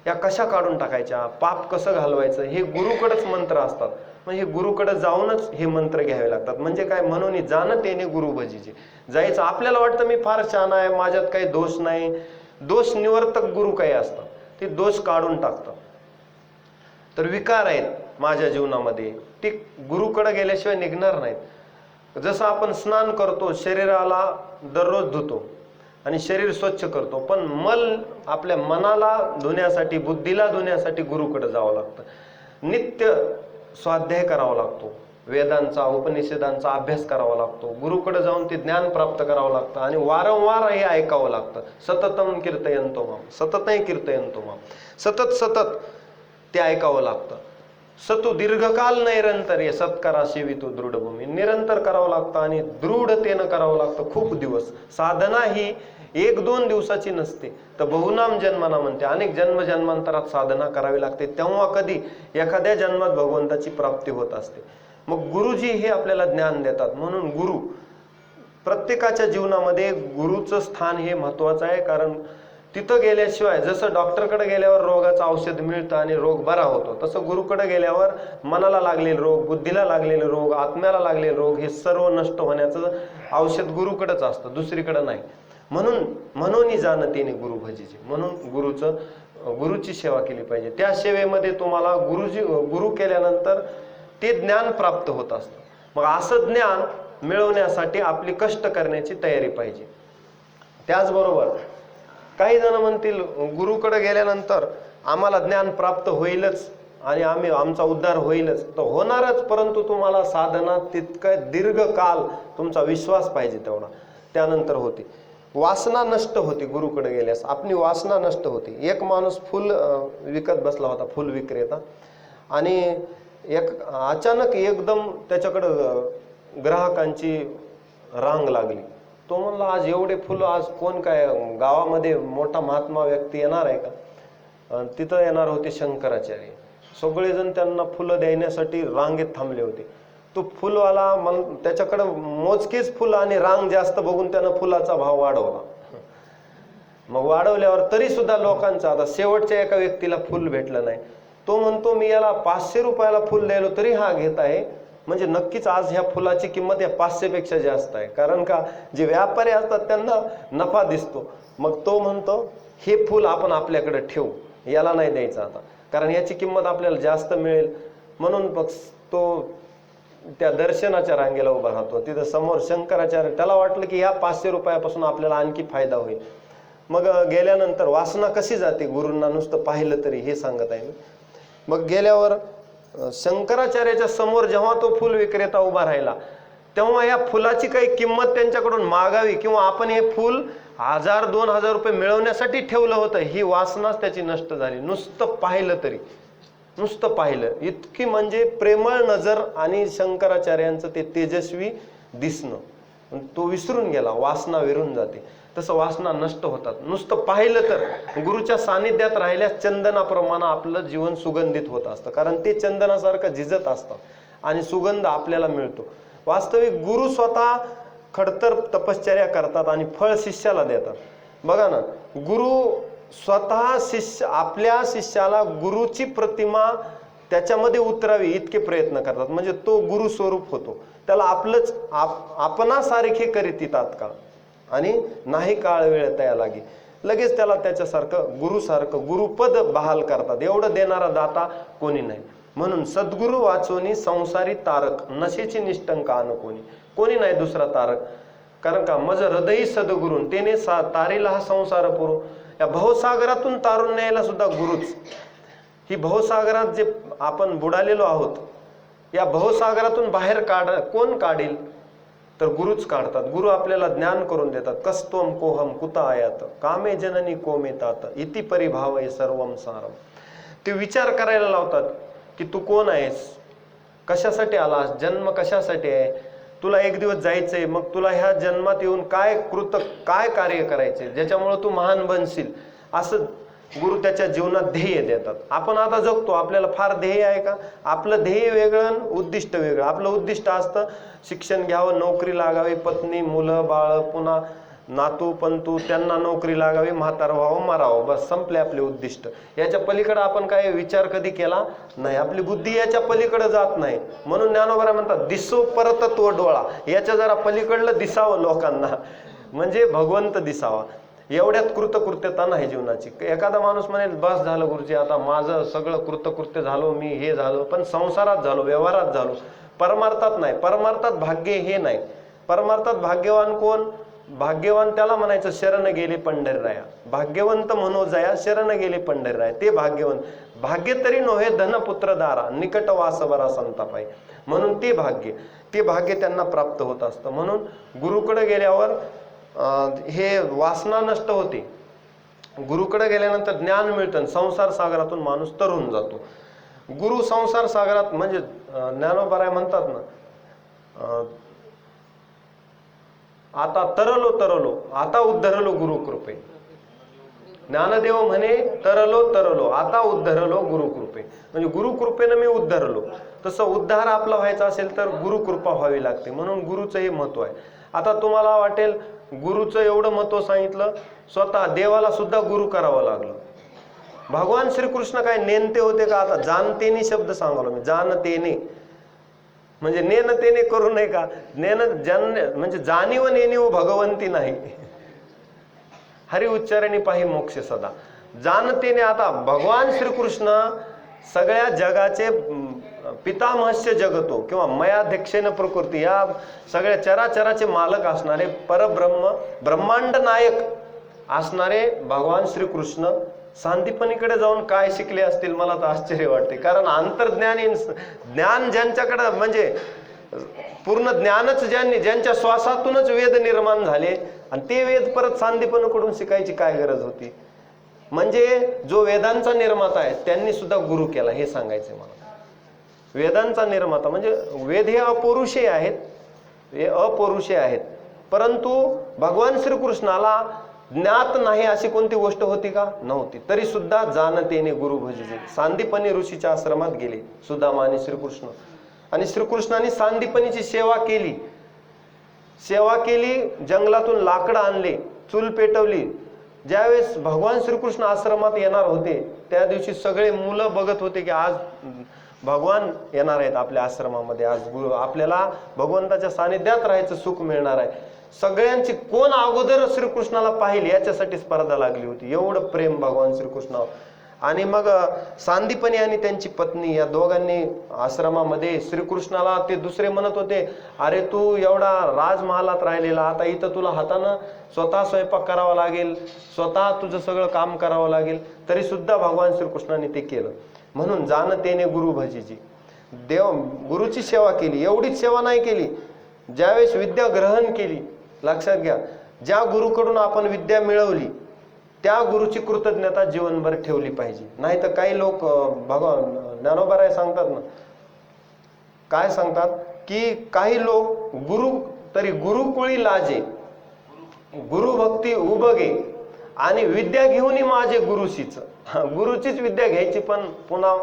या कशा काढून टाकायच्या, पाप कसं घालवायचं, हे गुरुकडेच मंत्र असतात. मग हे गुरुकडे जाऊनच हे मंत्र घ्यावे लागतात. म्हणजे काय, म्हणून जाणतेने गुरु भजीचे जायचं. आपल्याला वाटतं मी फार छान आहे, माझ्यात काही दोष नाही, दोष निवर्तक गुरु काही असतात, ते दोष काढून टाकतात. तर विकार आहेत माझ्या जीवनामध्ये, ते गुरुकडे गेल्याशिवाय निघणार नाहीत. जसं आपण स्नान करतो, शरीराला दररोज धुतो आणि शरीर स्वच्छ करतो, पण आपल्या मनाला धुण्यासाठी, बुद्धीला धुण्यासाठी गुरुकडे जावं लागतं. नित्य स्वाध्याय करावा लागतो, वेदांचा उपनिषदांचा अभ्यास करावा लागतो, गुरुकडे जाऊन ते ज्ञान प्राप्त करावं लागतं आणि वारंवार हे ऐकावं लागतं. सततम कीर्तयंतो माम, सततही कीर्तयंतो माम, सतत सतत ते ऐकावं लागतं. सतू दीर्घकाल नैरंतर सत्कारा सेवितो दृढभूमी, निरंतर करावं लागतं आणि दृढतेनं करावं लागतं. खूप दिवस. साधना ही 1-2 दिवसाची नसते, तर बहुनाम जन्माना म्हणते, अनेक जन्मजन्मांतरात साधना करावी लागते. तेव्हा कधी एखाद्या जन्मात भगवंताची प्राप्ती होत असते. मग गुरुजी हे आपल्याला ज्ञान देतात. म्हणून गुरु प्रत्येकाच्या जीवनामध्ये गुरुचं स्थान हे महत्वाचं आहे. कारण तिथं गेल्याशिवाय, जसं डॉक्टरकडे गेल्यावर रोगाचं औषध मिळतं आणि रोग बरा होतो, तसं गुरुकडे गेल्यावर मनाला लागलेले रोग, बुद्धीला लागलेले रोग, आत्म्याला लागलेले रोग हे सर्व नष्ट होण्याचं औषध गुरुकडेच असतं, दुसरीकडे नाही. म्हणून जाणतेने गुरु भजीचे, म्हणून गुरुची सेवा केली पाहिजे. त्या सेवेमध्ये तुम्हाला गुरु केल्यानंतर ते ज्ञान प्राप्त होत असतं. मग असं ज्ञान मिळवण्यासाठी आपली कष्ट करण्याची तयारी पाहिजे. त्याचबरोबर काही जण म्हणतील गुरुकडे गेल्यानंतर आम्हाला ज्ञान प्राप्त होईलच आणि आमचा उद्धार होईलच. तर होणारच, परंतु तुम्हाला साधना तितकं दीर्घकाल तुमचा विश्वास पाहिजे तेवढा, त्यानंतर होते. वासना नष्ट होती गुरुकडे गेल्यास, आपली वासना नष्ट होती. एक माणूस फुल विकत बसला होता, फुल विक्रेता, आणि अचानक एकदम त्याच्याकडं ग्राहकांची रांग लागली. तो म्हणला, आज एवढे फुलं, आज कोण, काय गावामध्ये मोठा महात्मा व्यक्ती येणार आहे का? तिथं येणार होते शंकराचार्य. सगळेजण त्यांना फुलं देण्यासाठी रांगेत थांबले होते. तो फुलवाला त्याच्याकडं मोजकीच फुलं आणि रांग जास्त बघून त्यानं फुलाचा भाव वाढवला. मग वाढवल्यावर तरी सुद्धा लोकांचा, आता शेवटच्या एका व्यक्तीला फुल भेटलं नाही. तो म्हणतो, मी याला 500 रुपयाला फुल द्यायलो तरी हा घेत आहे, म्हणजे नक्कीच आज ह्या फुलाची किंमत या 500 पेक्षा जास्त आहे. कारण का, जे व्यापारी असतात त्यांना नफा दिसतो. मग तो म्हणतो, हे फुल आपण आपल्याकडे ठेवू, याला नाही द्यायचं आता, कारण याची किंमत आपल्याला जास्त मिळेल. म्हणून तो त्या दर्शनाच्या रांगेला उभा राहतो. तिथं समोर शंकराचार्य, त्याला वाटलं की या 500 रुपयापासून आपल्याला आणखी फायदा होईल. मग गेल्यानंतर वासना कशी जाते, गुरूंना नुसतं पाहिलं तरी, हे सांगत आहे मी. मग गेल्यावर शंकराचार्याच्या समोर जेव्हा तो फुल विक्रेता उभा राहिला, तेव्हा या फुलाची काही किंमत त्यांच्याकडून मागावी किंवा आपण हे फुल 1000-2000 रुपये मिळवण्यासाठी ठेवलं होतं, ही वासनाच त्याची नष्ट झाली. नुसतं पाहिलं तरी, नुसतं पाहिलं, इतकी म्हणजे प्रेमळ नजर आणि शंकराचार्यांचं ते तेजस्वी दिसणं, तो विसरून गेला, वासना विरून जाते. तसं वासना नष्ट होतात. नुसतं पाहिलं तर गुरुच्या सानिध्यात राहिल्यास चंदनाप्रमाणे आपलं जीवन सुगंधित होत असतं, कारण ते चंदनासारखं झिजत असतात आणि सुगंध आपल्याला मिळतो. वास्तविक गुरु स्वतः खडतर तपश्चर्या करतात आणि फळ शिष्याला देतात. बघा ना, गुरु स्वतः आपल्या शिष्याला गुरुची प्रतिमा त्याच्यामध्ये उतरावी इतके प्रयत्न करतात, म्हणजे तो गुरु स्वरूप होतो. त्याला आपलंच आपणासारखे करीती तात्काळ आणि नाही काळ वेळ तया लागी, लगेच त्याला त्याच्यासारखं गुरुसारखं गुरुपद बहाल करतात. एवढं देणारा दाता कोणी नाही. म्हणून सद्गुरु वाचोनी संसारी तारक, नशेची निष्ठंक आन कोणी नाही दुसरा तारक. कारण का मज हृदयी सद्गुरून तेने तारीला हा संसार पुरो. या भवसागरातून तारून न्यायला सुद्धा गुरुच. ही भवसागरात जे आपण बुडालेलो आहोत, या भवसागरातून बाहेर कोण काढेल तर गुरुच काढतात. गुरु आपल्याला ज्ञान करून देतात. कस्तोम कोहम कुता आयात कामे जननी कोमेतात इति परिभावय सर्वम सारम. ते विचार करायला लावतात की तू कोण आहेस, कशासाठी आलास, जन्म कशासाठी आहे, तुला एक दिवस जायचंय, मग तुला ह्या जन्मात येऊन काय कार्य करायचे ज्याच्यामुळे तू महान बनशील, असं गुरु त्याच्या जीवनात ध्येय देतात. आपण आता जगतो, आपल्याला फार ध्येय आहे का? आपलं ध्येय वेगळं, उद्दिष्ट वेगळं. आपलं उद्दिष्ट असतं शिक्षण घ्यावं, नोकरी लागावी, पत्नी मुलं बाळ पुन्हा नातू पंतू त्यांना नोकरी लागावी, म्हातार व्हावं, मरावं, बस संपले आपले उद्दिष्ट. याच्या पलीकडे आपण काय विचार कधी केला नाही. आपली बुद्धी याच्या पलीकडे जात नाही. म्हणून ज्ञानोबा म्हणतात दिसो परत तो डोळा, याच्या जरा पलीकडलं दिसावं लोकांना, म्हणजे भगवंत दिसावा. एवढ्यात कृतकृत्यता नाही जीवनाची. एखादा माणूस म्हणेल बस झालं गुरुजी, आता माझं सगळं कृतकृत्य झालो, मी हे झालो, पण संसारात झालो, व्यवहारात झालो, परमार्थात नाही. परमार्थात भाग्य हे नाही. परमार्थात भाग्यवान कोण? भाग्यवान त्याला म्हणायचं शरण गेले पंढरीराया. भाग्यवंत मनोजया शरण गेले पंढरीराया, ते भाग्यवंत. भाग्य तरी नव्हे धनपुत्र दारा निकट वासवरा संतापाई. म्हणून ते भाग्य त्यांना प्राप्त होत असतं. म्हणून गुरुकडे गेल्यावर हे वासना नष्ट होते. गुरुकडे गेल्यानंतर ज्ञान मिळतं, संसार सागरातून माणूस तरून जातो. गुरु संसार सागरात म्हणजे ज्ञानोबा म्हणतात ना, आता तरलो आता उद्धरलो गुरुकृपे. ज्ञानदेव म्हणे तरलो आता उद्धरलो गुरुकृपे. म्हणजे गुरुकृपेनं मी उद्धरलो. तसं उद्धार आपला व्हायचा असेल तर गुरुकृपा व्हावी लागते. म्हणून गुरुचं हे महत्व आहे. आता तुम्हाला वाटेल गुरुचं एवढं महत्व सांगितलं, स्वतः देवाला सुद्धा गुरु करावं लागलं. भगवान श्रीकृष्ण काय नेनते होते का? आता जाणतेने शब्द सांगालो मी, जाणतेने म्हणजे नेन तेने करू नये का? म्हणजे जाणीव नेणीव भगवंती नाही. हरी उच्चारणी पाहि मोक्ष सदा. जाणतेने आता भगवान श्रीकृष्ण सगळ्या जगाचे पितामहस्य जगतो किंवा मयाध्यक्षेन प्रकृती, या सगळ्या चराचराचे मालक असणारे परब्रह्म ब्रह्मांड नायक असणारे भगवान श्रीकृष्ण सांदीपनीकडे जाऊन काय शिकले असतील मला तर आश्चर्य वाटते. कारण ज्ञान ज्यांच्याकडे म्हणजे पूर्ण ज्ञानच ज्यांच्या श्वासातूनच वेद निर्माण झाले आणि ते वेद परत सांदीपनीकडून शिकायची काय गरज होती? म्हणजे जो वेदांचा निर्माता आहे त्यांनी सुद्धा गुरु केला, हे सांगायचे मला. वेदांचा निर्माता म्हणजे वेद हे अपौरुषे आहेत, हे अपौरुषे आहेत. परंतु भगवान श्रीकृष्णाला ज्ञात नाही अशी कोणती गोष्ट होती का? नव्हती. तरी सुद्धा जाणतेने गुरु भजिजे. सांदीपनी ऋषीच्या आश्रमात गेले सुदामा आणि श्रीकृष्ण, आणि श्रीकृष्णाने सांदीपनीची सेवा केली, जंगलातून लाकडं आणले, चूल पेटवली. ज्यावेळेस भगवान श्रीकृष्ण आश्रमात येणार होते त्या दिवशी सगळे मुलं बघत होते की आज भगवान येणार आहेत आपल्या आश्रमामध्ये, आज गुरु आपल्याला भगवंताच्या सानिध्यात राहायचं सुख मिळणार आहे. सगळ्यांची कोण अगोदर श्रीकृष्णाला पाहिली याच्यासाठी स्पर्धा लागली होती. एवढं प्रेम भगवान श्रीकृष्णावर. आणि मग सांदीपनी आणि त्यांची पत्नी या दोघांनी आश्रमामध्ये श्रीकृष्णाला, ते दुसरे म्हणत होते अरे तू एवढा राजमहालात राहिलेला, आता इथं तुला हातानं स्वतः स्वयंपाक करावा लागेल, स्वतः तुझं सगळं काम करावं लागेल. तरी सुद्धा भगवान श्रीकृष्णाने ते केलं. म्हणून जाणतेने गुरु भजीजी. गुरुची सेवा केली. एवढीच सेवा नाही केली ज्यावेळेस विद्या ग्रहण केली, लक्षात घ्या, ज्या गुरुकडून आपण विद्या मिळवली त्या गुरुची कृतज्ञता जीवनभर ठेवली पाहिजे. नाही तर काही लोक भगवान ज्ञानोबा सांगतात ना, काय सांगतात की काही लोक गुरु तरी गुरुकुळी लाजे, गुरुभक्ती उबगे आणि विद्या घेऊनही माझे गुरुशीच. गुरुचीच विद्या घ्यायची पण पुन्हा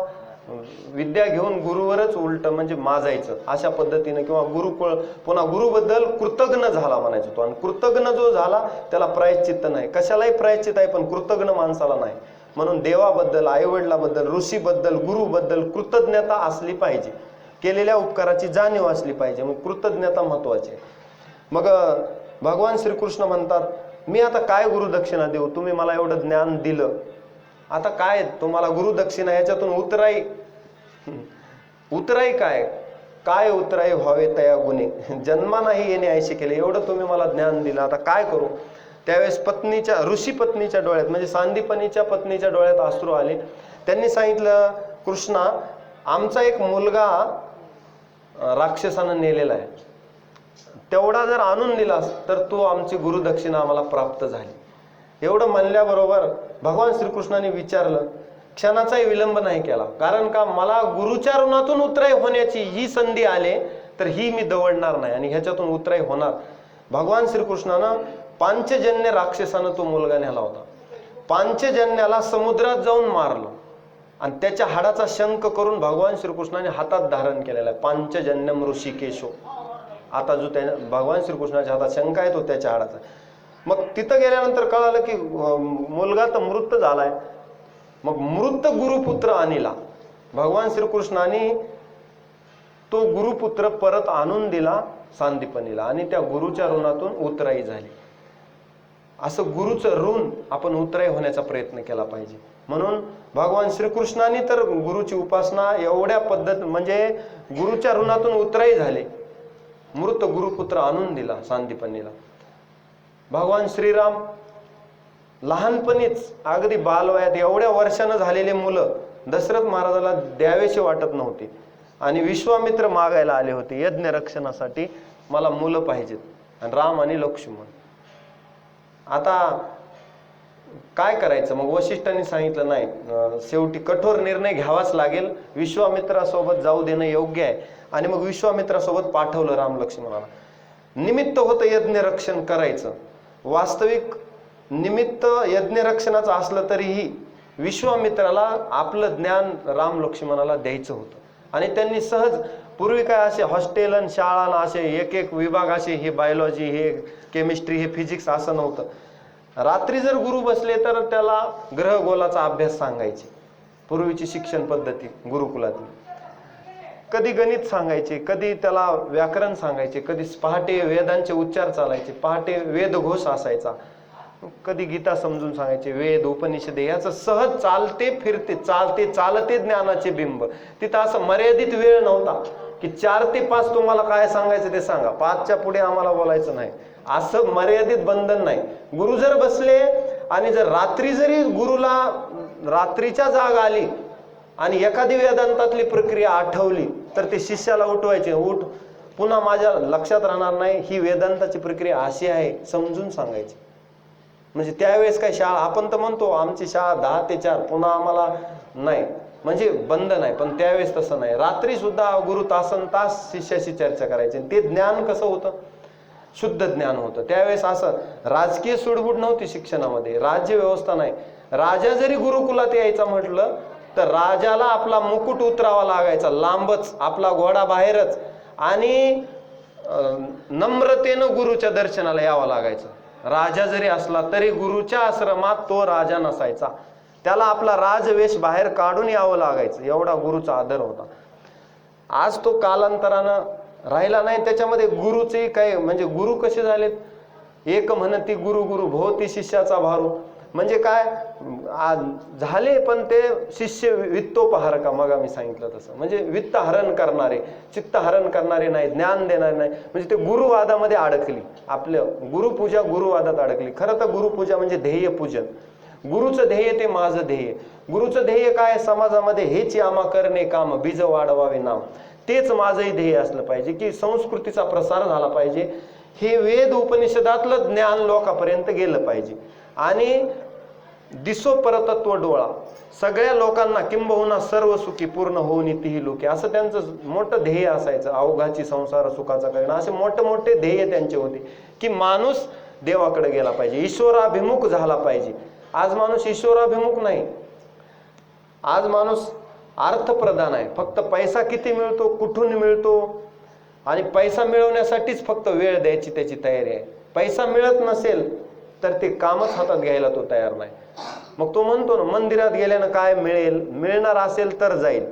विद्या घेऊन गुरुवरच उलट म्हणजे माजायचं अशा पद्धतीने, किंवा गुरुकुळ पुन्हा गुरुबद्दल कृतज्ञ झाला म्हणायचो तो. आणि कृतज्ञ जो झाला त्याला प्रायश्चित्त नाही. कशालाही प्रायश्चित्त आहे पण कृतज्ञ माणसाला नाही. म्हणून देवाबद्दल, आईवडिलाबद्दल, ऋषीबद्दल, गुरुबद्दल कृतज्ञता असली पाहिजे. केलेल्या उपकाराची जाणीव असली पाहिजे. मग कृतज्ञता महत्वाची आहे. मग भगवान श्रीकृष्ण म्हणतात, मी आता काय गुरुदक्षिणा देऊ, तुम्ही मला एवढं ज्ञान दिलं, आता काय तुम्हाला गुरुदक्षिणा, याच्यातून उतराई काय काय उतराई व्हावे तया गुणे, जन्मानाही येणे ऐशी केले, एवढं तुम्ही मला ज्ञान दिलं, आता काय करू. त्यावेळेस पत्नीच्या, ऋषी पत्नीच्या डोळ्यात म्हणजे सांदीपनीच्या पत्नीच्या डोळ्यात अश्रू आले. त्यांनी सांगितलं, कृष्णा, आमचा एक मुलगा राक्षसानं नेलेला आहे, तेवढा जर आणून दिलास तर तू आमची गुरुदक्षिणा आम्हाला प्राप्त झाली. एवढं म्हणल्याबरोबर भगवान श्रीकृष्णाने विचारलं, क्षणाचाही विलंब नाही केला. कारण का, मला गुरुच्या ऋणातून उतराई होण्याची ही संधी आले तर ही मी दवडणार नाही आणि ह्याच्यातून उतराई होणार. भगवान श्रीकृष्णानं पांचजन्य राक्षसानं तो मुलगा नेला होता. पांचजन्याला समुद्रात जाऊन मारलं आणि त्याच्या हाडाचा शंख करून भगवान श्रीकृष्णाने हातात धारण केलेला आहे. पांचजन्यम ऋषिकेशो. आता जो त्या भगवान श्रीकृष्णाच्या हातात शंख आहे तो त्याच्या हाडाचा. मग तिथं गेल्यानंतर कळालं की मुलगा तर मृत झालाय. मग मृत गुरुपुत्र आणला. भगवान श्रीकृष्णाने तो गुरुपुत्र परत आणून दिला सांदीपनीला आणि त्या गुरुच्या ऋणातून उतराई झाली. असं गुरुचं ऋण आपण उतराई होण्याचा प्रयत्न केला पाहिजे. म्हणून भगवान श्रीकृष्णाने तर गुरुची उपासना एवढ्या पद्धत म्हणजे गुरुच्या ऋणातून उतराई झाले, मृत गुरुपुत्र आणून दिला सांदीपनीला. भगवान श्रीराम लहानपणीच अगदी बालवयात एवढ्या वर्षानं झालेले मुलं दशरथ महाराजाला द्यावेशी वाटत नव्हते आणि विश्वामित्र मागायला आले होते यज्ञ रक्षणासाठी, मला मुलं पाहिजेत, आणि राम आणि लक्ष्मण. आता काय करायचं. मग वशिष्ठांनी सांगितलं, नाही, शेवटी कठोर निर्णय घ्यावाच लागेल, विश्वामित्रासोबत जाऊ देणं योग्य आहे. आणि मग विश्वामित्रासोबत पाठवलं राम लक्ष्मणाला. निमित्त होतं यज्ञ रक्षण करायचं. वास्तविक निमित्त यज्ञ रक्षणाचं असलं तरीही विश्वामित्राला आपलं ज्ञान राम लक्ष्मणाला द्यायचं होतं. आणि त्यांनी सहज, पूर्वी काय असे हॉस्टेल आणि शाळा असे एक एक विभाग असे, हे बायोलॉजी, हे केमिस्ट्री, हे फिजिक्स असं नव्हतं. रात्री जर गुरु बसले तर त्याला ग्रहगोलाचा अभ्यास सांगायचे. पूर्वीची शिक्षण पद्धती गुरुकुलातली. कधी गणित सांगायचे, कधी त्याला व्याकरण सांगायचे, कधी पहाटे वेदांचे उच्चार चालायचे, पहाटे वेदघोष असायचा, कधी गीता समजून सांगायचे, वेद उपनिषदे, याचं सहज चालते फिरते चालते ज्ञानाचे बिंब. तिथं असं मर्यादित वेळ नव्हता की 4 ते 5 तुम्हाला काय सांगायचं ते सांगा, 5च्या पुढे आम्हाला बोलायचं नाही, असं मर्यादित बंधन नाही. गुरु जर बसले आणि जर रात्री जरी गुरुला रात्रीच्या जाग आली आणि एखादी वेदांतातली प्रक्रिया आठवली तर ते शिष्याला उठवायचे, उठ, पुन्हा माझ्या लक्षात राहणार नाही, ही वेदांताची प्रक्रिया अशी आहे, समजून सांगायची. म्हणजे त्यावेळेस काय शाळा, आपण तर म्हणतो आमची शाळा 10 ते 4, पुन्हा आम्हाला नाही, म्हणजे बंद नाही, पण त्यावेळेस तसं नाही. रात्री सुद्धा गुरु तासन तास शिष्याशी चर्चा करायची. ते ज्ञान कसं होतं, शुद्ध ज्ञान होतं. त्यावेळेस असं राजकीय सुडबुड नव्हती शिक्षणामध्ये, राज्य व्यवस्था नाही. राजा जरी गुरुकुलात यायचा म्हटलं तर राजाला आपला मुकुट उतरावा लागायचा, लांबच, आपला घोडा बाहेरच, आणि नम्रतेनं गुरुच्या दर्शनाला यावं लागायचं. राजा जरी असला तरी गुरुच्या आश्रमात तो राजा नसायचा, त्याला आपला राजवेश बाहेर काढून यावं लागायचं, एवढा गुरुचा आदर होता. आज तो कालांतरानं राहिला नाही. त्याच्यामध्ये गुरुचे काय म्हणजे गुरु कसे झालेत, एक म्हणती गुरु गुरु भोवती शिष्याचा भारू, म्हणजे काय झाले, पण ते शिष्य वित्तोपहार का, मग आम्ही सांगितलं तसं, म्हणजे वित्त हरण करणारे, चित्त हरण करणारे नाही, ज्ञान देणारे नाही, म्हणजे ते गुरुवादामध्ये अडकली. आपलं गुरुपूजा गुरुवादात अडकली. खरं तर गुरुपूजा म्हणजे ध्येय पूजन. गुरुचं ध्येय ते माझं ध्येय. गुरुचं ध्येय काय, समाजामध्ये हेच आम्हा करणे काम, बीज वाढवावे नाम. तेच माझंही ध्येय असलं पाहिजे की संस्कृतीचा प्रसार झाला पाहिजे. हे वेद उपनिषदातलं ज्ञान लोकांपर्यंत गेलं पाहिजे. आणि दिसो परतत्व डोळा, सगळ्या लोकांना किंबहुना सर्व सुखी पूर्ण होऊन तीही लोके, असं त्यांचं मोठं ध्येय असायचं. अवघाची संसार सुखाचा करणं, असे मोठे मोठे ध्येय त्यांचे होते की माणूस देवाकडे गेला पाहिजे, ईश्वराभिमुख झाला पाहिजे. आज माणूस ईश्वराभिमुख नाही, आज माणूस अर्थप्रधान आहे. फक्त पैसा किती मिळतो, कुठून मिळतो, आणि पैसा मिळवण्यासाठीच फक्त वेळ द्यायची त्याची तयारी आहे. पैसा मिळत नसेल तर ते कामच हातात घ्यायला तो तयार नाही. मग तो म्हणतो ना, मंदिरात गेल्यानं काय मिळेल, मिळणार असेल तर जाईल.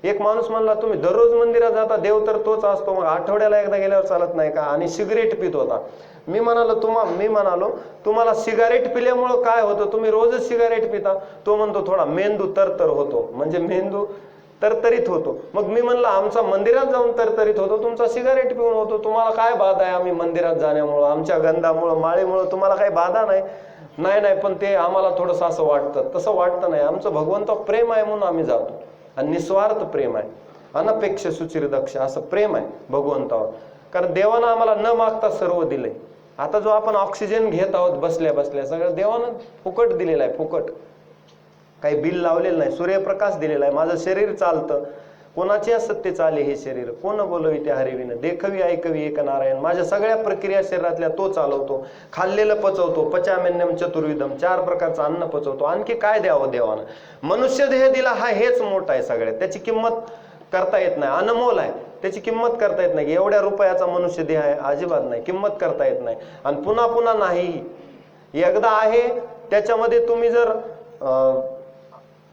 एक माणूस म्हणला, तुम्ही दररोज मंदिरात जाता, देव तर तोच असतो, मग आठवड्याला एकदा गेल्यावर चालत नाही का? आणि सिगरेट पित होता. मी म्हणालो तुम्हाला सिगारेट पिल्यामुळं काय होतं, तुम्ही रोजच सिगारेट पिता. तो म्हणतो थोडा मेंदू तरतर होतो, म्हणजे मेंदू तरतरीत होतो. मग मी म्हणलं आमचा मंदिरात जाऊन तरतरीत होतो, तुमचा सिगारेट पिऊन होतो. तुम्हाला काय बाधा आहे आम्ही मंदिरात जाण्यामुळं, आमच्या गंधामुळं, माळेमुळं तुम्हाला काही बाधा नाही? नाही, पण ते आम्हाला थोडंसं असं वाटतं. तसं वाटतं नाही, आमचं भगवंतावर प्रेम आहे म्हणून आम्ही जातो. आणि निस्वार्थ प्रेम आहे, अनपेक्ष सुचिर दक्ष असं प्रेम आहे भगवंतावर. कारण देवानं आम्हाला न मागता सर्व दिलंय. आता जो आपण ऑक्सिजन घेत आहोत बसल्या बसल्या, सगळं देवानं फुकट दिलेलं आहे, फुकट. काही बिल लावलेलं नाही, सूर्यप्रकाश दिलेला आहे. माझं शरीर चालतं, कोणाची असत्य चाले हे शरीर, कोण बोलवी त्या हरिविन, देखवी ऐकवी एक नारायण. माझ्या सगळ्या प्रक्रिया शरीरातल्या तो चालवतो. खाल्लेलं पचवतो, पचामेन्यम चतुर्विधम, 4 प्रकारचं अन्न पचवतो. आणखी काय द्यावं देवानं? मनुष्य देह दिला हा हेच मोठा आहे सगळ्यात. त्याची किंमत करता येत नाही, अनमोल आहे, त्याची किंमत करता येत नाही. एवढ्या रुपयाचा मनुष्य देह आहे, अजिबात नाही, किंमत करता येत नाही. आणि पुन्हा पुन्हा नाही, एकदा आहे त्याच्यामध्ये तुम्ही जर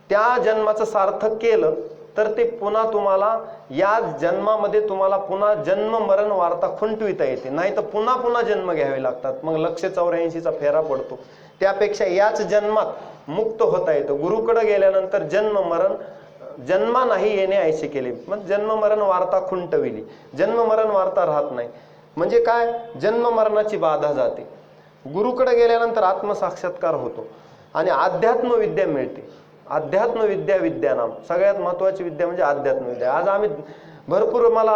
त्या जन्माचं सार्थक केलं तर ते पुन्हा तुम्हाला या जन्मामध्ये तुम्हाला पुन्हा जन्म मरण वार्ता खुंटविता येते. नाही तर पुन्हा पुन्हा जन्म घ्यावे लागतात. मग 184चा फेरा पडतो. त्यापेक्षा याच जन्मात मुक्त होता येतं. गुरुकडे गेल्यानंतर जन्मा नाही येणे ऐसे केले, मग जन्म मरण वार्ता खुंटविली, जन्म मरण वार्ता राहत नाही. म्हणजे काय, जन्म मरणाची बाधा जाते. गुरुकडे गेल्यानंतर आत्मसाक्षात्कार होतो आणि अध्यात्म विद्या मिळते. अध्यात्म विद्या विद्यानाम, सगळ्यात महत्वाची विद्या म्हणजे अध्यात्म विद्या. आज आम्ही भरपूर मला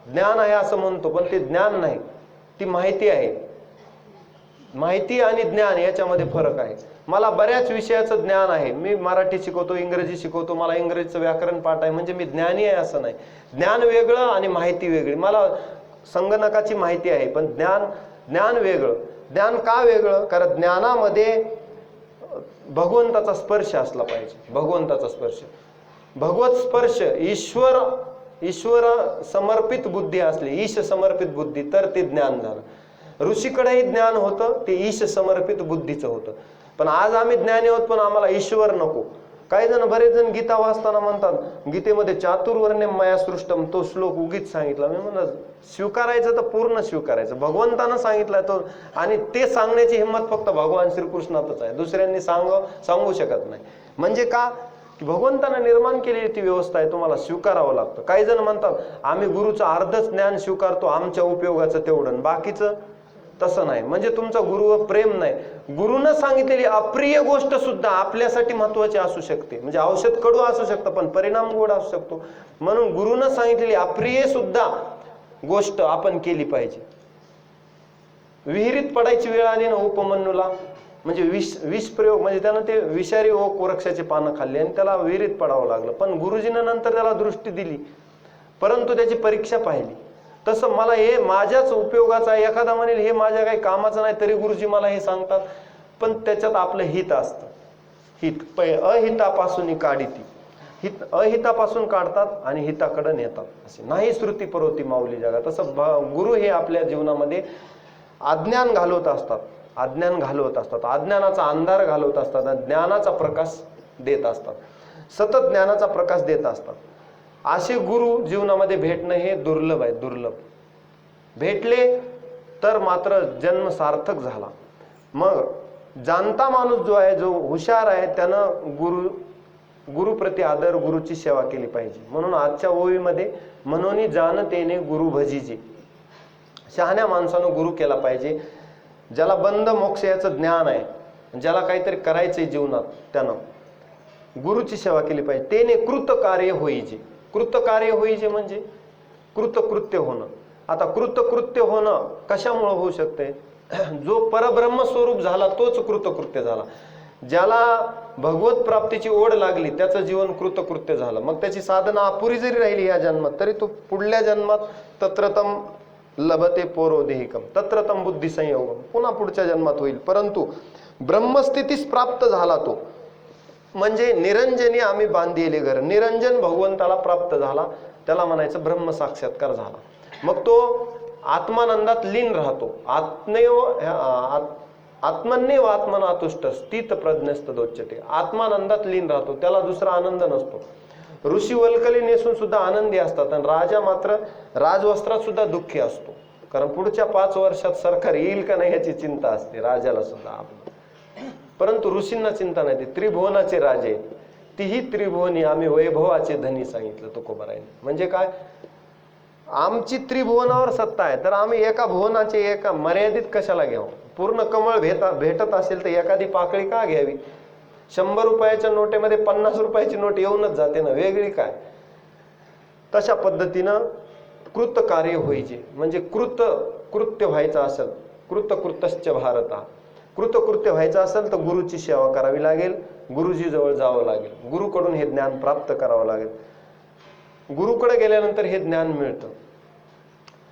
ज्ञान आहे असं म्हणतो, पण ते ज्ञान नाही, ती माहिती आहे. माहिती आणि ज्ञान याच्यामध्ये फरक आहे. मला बऱ्याच विषयाचं ज्ञान आहे, मी मराठी शिकवतो, इंग्रजी शिकवतो, मला इंग्रजीचं व्याकरण पाठ आहे, म्हणजे मी ज्ञानी आहे असं नाही. ज्ञान वेगळं आणि माहिती वेगळी. मला संगणकाची माहिती आहे, पण ज्ञान वेगळं. ज्ञान का वेगळं? कारण ज्ञानामध्ये भगवंताचा स्पर्श असला पाहिजे. भगवंताचा स्पर्श, भगवत स्पर्श, ईश्वर समर्पित बुद्धी असली, ईश समर्पित बुद्धी, तर ते ज्ञान झालं. ऋषीकडेही ज्ञान होतं, ते ईश समर्पित बुद्धीचं होतं. पण आज आम्ही ज्ञानी आहोत, पण आम्हाला ईश्वर नको. काही जण, बरेच जण गीता वाचताना म्हणतात गीतेमध्ये चातुर्वर्ण्यम मया सृष्टम, तो श्लोक उगीच सांगितला. मी म्हणलं स्वीकारायचं तर पूर्ण स्वीकारायचं, भगवंतानं सांगितलंय तो, आणि ते सांगण्याची हिंमत फक्त भगवान श्रीकृष्णातच आहे, दुसऱ्यांनी सांगू शकत नाही. म्हणजे का, की भगवंतानं निर्माण केलेली ती व्यवस्था आहे, तुम्हाला स्वीकारावं लागतं. काही जण म्हणतात आम्ही गुरुचं अर्धच ज्ञान स्वीकारतो, आमच्या उपयोगाचं तेवढं, बाकीचं तसं नाही. म्हणजे तुमचा गुरुवर प्रेम नाही. गुरुनं सांगितलेली अप्रिय गोष्ट सुद्धा आपल्यासाठी महत्वाची असू शकते. म्हणजे औषध कडू असू शकतं, पण परिणाम गोड असू शकतो. म्हणून गुरुनं सांगितलेली अप्रिय सुद्धा गोष्ट आपण केली पाहिजे. विहिरीत पडायची वेळ आली ना उपमन्यूला, म्हणजे विष प्रयोग, म्हणजे त्यानं ते विषारी ओक वृक्षाची पानं खाल्ली आणि त्याला विहिरीत पडावं लागलं. पण गुरुजीनं नंतर त्याला दृष्टी दिली, परंतु त्याची परीक्षा पाहिली. तसं मला हे माझ्याच उपयोगाचं आहे. एखादा म्हणेल हे माझ्या काही कामाचं नाही, तरी गुरुजी मला हे सांगतात, पण त्याच्यात आपलं हित असतं. हित अहितापासून काढिती, अहितापासून काढतात आणि हिताकडे नेतात. असे नाही श्रुती परोती माऊली जगा. तसं गुरु हे आपल्या जीवनामध्ये अज्ञान घालवत असतात, अज्ञानाचा अंधार घालवत असतात, ज्ञानाचा प्रकाश देत असतात, सतत ज्ञानाचा प्रकाश देत असतात. असे गुरु जीवनामध्ये भेटणं हे दुर्लभ आहे, दुर्लभ. भेटले तर मात्र जन्म सार्थक झाला. मग जाणता माणूस जो आहे, जो हुशार आहे, त्यानं गुरुप्रती आदर, गुरुची सेवा केली पाहिजे. म्हणून आजच्या ओळीमध्ये मनोनी जाणतेने गुरु भजीजे, शहाण्या माणसानं गुरु केला पाहिजे. ज्याला बंद मोक्ष याचं ज्ञान आहे, ज्याला काहीतरी करायचंय जीवनात, त्यानं गुरुची सेवा केली पाहिजे. तेने कृत कार्य होईजे. कृत कार्य होईजे म्हणजे कृतकृत्य होणं. आता कृतकृत्य होणं कशामुळे होऊ शकते? जो परब्रह्म स्वरूप झाला तोच कृतकृत्य झाला. ज्याला भगवत प्राप्तीची ओढ लागली त्याचं जीवन कृतकृत्य झालं. मग त्याची साधना अपुरी जरी राहिली या जन्मात तरी तो पुढल्या जन्मात तत्रतम लभते पौरोदेहिकम तत्रतम बुद्धी संयोगम पुन्हा पुढच्या जन्मात होईल. परंतु ब्रह्मस्थितीस प्राप्त झाला तो म्हणजे निरंजनी आम्ही बांधिले घर, निरंजन भगवंताला प्राप्त झाला, त्याला म्हणायचं ब्रह्म साक्षात्कार झाला. मग तो आत्मानंदात लीन राहतो. आत्मन्यव आत्मनातुष्ट स्थित प्रज्ञस्तदोच्यते. आत्मानंदात लीन राहतो, त्याला दुसरा आनंद नसतो. ऋषी वल्कली नेसून सुद्धा आनंदी असतात आणि राजा मात्र राजवस्त्रात सुद्धा दुःखी असतो. कारण पुढच्या 5 वर्षात सरकार येईल का नाही याची चिंता असते राजाला सुद्धा आपलं. परंतु ऋषींना चिंता नाही. ते त्रिभुवनाचे राजे आहेत. तीही त्रिभुवनी आम्ही वैभवाचे धनी सांगितलं तुकोबारायने. म्हणजे काय? आमची त्रिभुवनावर सत्ता आहे तर आम्ही एका भुवनाचे एका मर्यादित कशाला घ्यावं? पूर्ण कमळ भेटत असेल तर एखादी पाकळी का घ्यावी? 100 रुपयाच्या नोटेमध्ये 50 रुपयाची नोट येऊनच जाते ना, वेगळी काय? तशा पद्धतीनं कृतकार्य व्हायचे म्हणजे कृत्य व्हायचं असेल, कृतकृतश्च भारता, कृतकृत्य व्हायचं असेल तर गुरुची सेवा करावी लागेल, गुरुजी जवळ जावं लागेल, गुरुकडून हे ज्ञान प्राप्त करावं लागेल. गुरुकडे गेल्यानंतर हे ज्ञान मिळतं.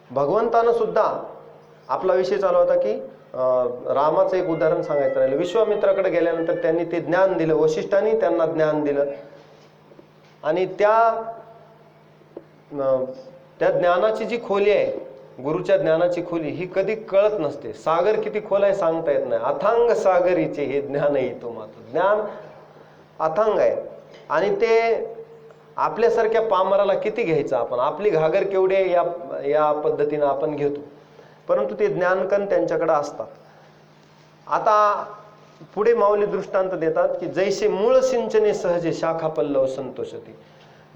भगवंतानं सुद्धा आपला विषय चालू होता की रामाचं एक उदाहरण सांगायचं राहिलं. विश्वामित्राकडे गेल्यानंतर त्यांनी ते ज्ञान दिलं, वशिष्ठांनी त्यांना ज्ञान दिलं आणि त्या ज्ञानाची जी खोली आहे, गुरुच्या ज्ञानाची खोली ही कधी कळत नसते. सागर किती खोल आहे सांगता येत नाही. अथांग सागरीचे हे ज्ञान येतो. मात्र ज्ञान अथांग आहे आणि ते आपल्यासारख्या पामराला किती घ्यायचं आपण? आपली घागर केवढी आहे या पद्धतीनं आपण घेतो. परंतु ते ज्ञानकण त्यांच्याकडे असतात. आता पुढे माऊली दृष्टांत देतात की जैसे मूळ सिंचने सहजे शाखा पल्लव संतोषती.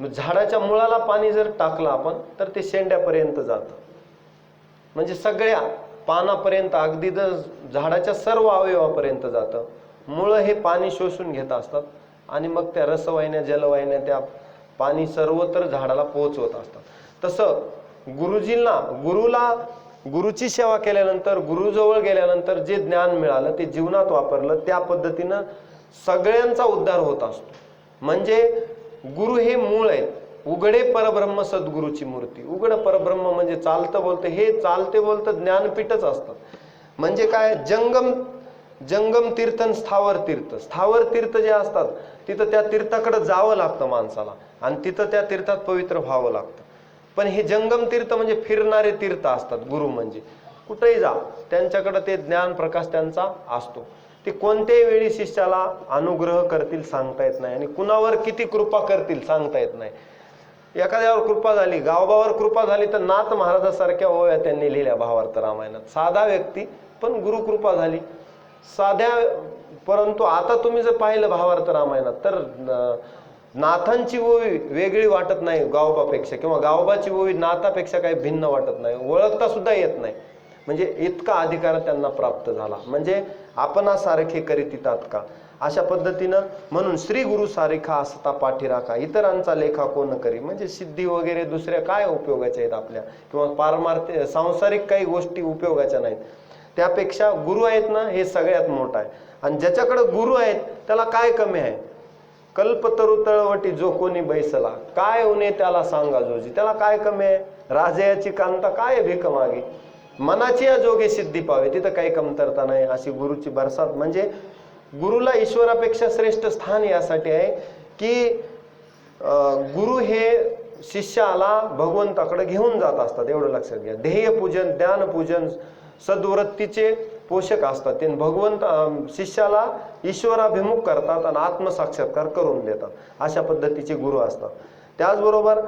झाडाच्या मुळाला पाणी जर टाकलं आपण तर ते शेंड्यापर्यंत जातं. म्हणजे सगळ्या पानापर्यंत, अगदी झाडाच्या सर्व अवयवापर्यंत जातं. मुळं हे पाणी शोषून घेत असतात आणि मग त्या रसवाहिन्या, जलवाहिन्या त्या पाणी सर्वत्र झाडाला पोहोचवत असतात. तसं गुरुची सेवा केल्यानंतर, गुरुजवळ गेल्यानंतर जे ज्ञान मिळालं ते जीवनात वापरलं, त्या पद्धतीनं सगळ्यांचा उद्धार होत असतो. म्हणजे गुरु हे मूळ आहेत. उघडे परब्रह्म सद्गुरूची मूर्ती. उघड परब्रह्म म्हणजे चालतं बोलतं, हे चालते बोलतं ज्ञानपीठच असतात. म्हणजे काय? जंगम तीर्थ आणि स्थावर तीर्थ. स्थावर तीर्थ जे असतात तिथं त्या तीर्थाकडे जावं लागतं माणसाला आणि तिथं त्या तीर्थात पवित्र व्हावं लागतं. पण हे जंगम तीर्थ म्हणजे फिरणारे तीर्थ असतात. गुरु म्हणजे कुठेही जा त्यांच्याकडे ते ज्ञान प्रकाश त्यांचा असतो. ते कोणत्याही वेळी शिष्याला अनुग्रह करतील सांगता येत नाही आणि कुणावर किती कृपा करतील सांगता येत नाही. एखाद्यावर कृपा झाली, गावबावर कृपा झाली तर नाथ महाराजासारख्या ओव्या त्यांनी लिहिल्या भावार्थ रामायणात. साधा व्यक्ती पण गुरुकृपा झाली साध्या. परंतु आता तुम्ही जर पाहिलं भावार्थ रामायणात तर नाथांची ओवी वेगळी वाटत नाही गावबापेक्षा, किंवा गावबाची ओवी नाथापेक्षा काही भिन्न वाटत नाही, ओळखता सुद्धा येत नाही. म्हणजे इतका अधिकार त्यांना प्राप्त झाला. म्हणजे आपणासारखे करीतात का अशा पद्धतीनं. म्हणून श्री गुरु सारिखा असता पाठी राखा, इतरांचा लेखा कोण करी. म्हणजे सिद्धी वगैरे दुसऱ्या काय उपयोगाच्या आहेत आपल्या, किंवा पारमार्थ सांसारिक काही गोष्टी उपयोगाच्या नाहीत. त्यापेक्षा गुरु आहेत ना हे सगळ्यात मोठं आहे. आणि ज्याच्याकडे गुरु आहेत त्याला काय कमी आहे? कल्पतरू तळवटी जो कोणी बैसला, काय उणे त्याला सांगा जोजी. त्याला काय कमी आहे? राजयाची कांता काय भीक मागे, मनाची या जोगे सिद्धी पावे, तिथं काही कमतरता नाही. अशी गुरुची बरसात. म्हणजे गुरुला ईश्वरापेक्षा श्रेष्ठ स्थान यासाठी आहे की गुरु हे शिष्याला भगवंताकडे घेऊन जात असतात. एवढं लक्षात घ्या. ध्येयपूजन, ज्ञानपूजन, सद्वृत्तीचे पोषक असतात. ते भगवंत शिष्याला ईश्वराभिमुख करतात आणि आत्मसाक्षात्कार करून देतात. अशा पद्धतीचे गुरु असतात. त्याचबरोबर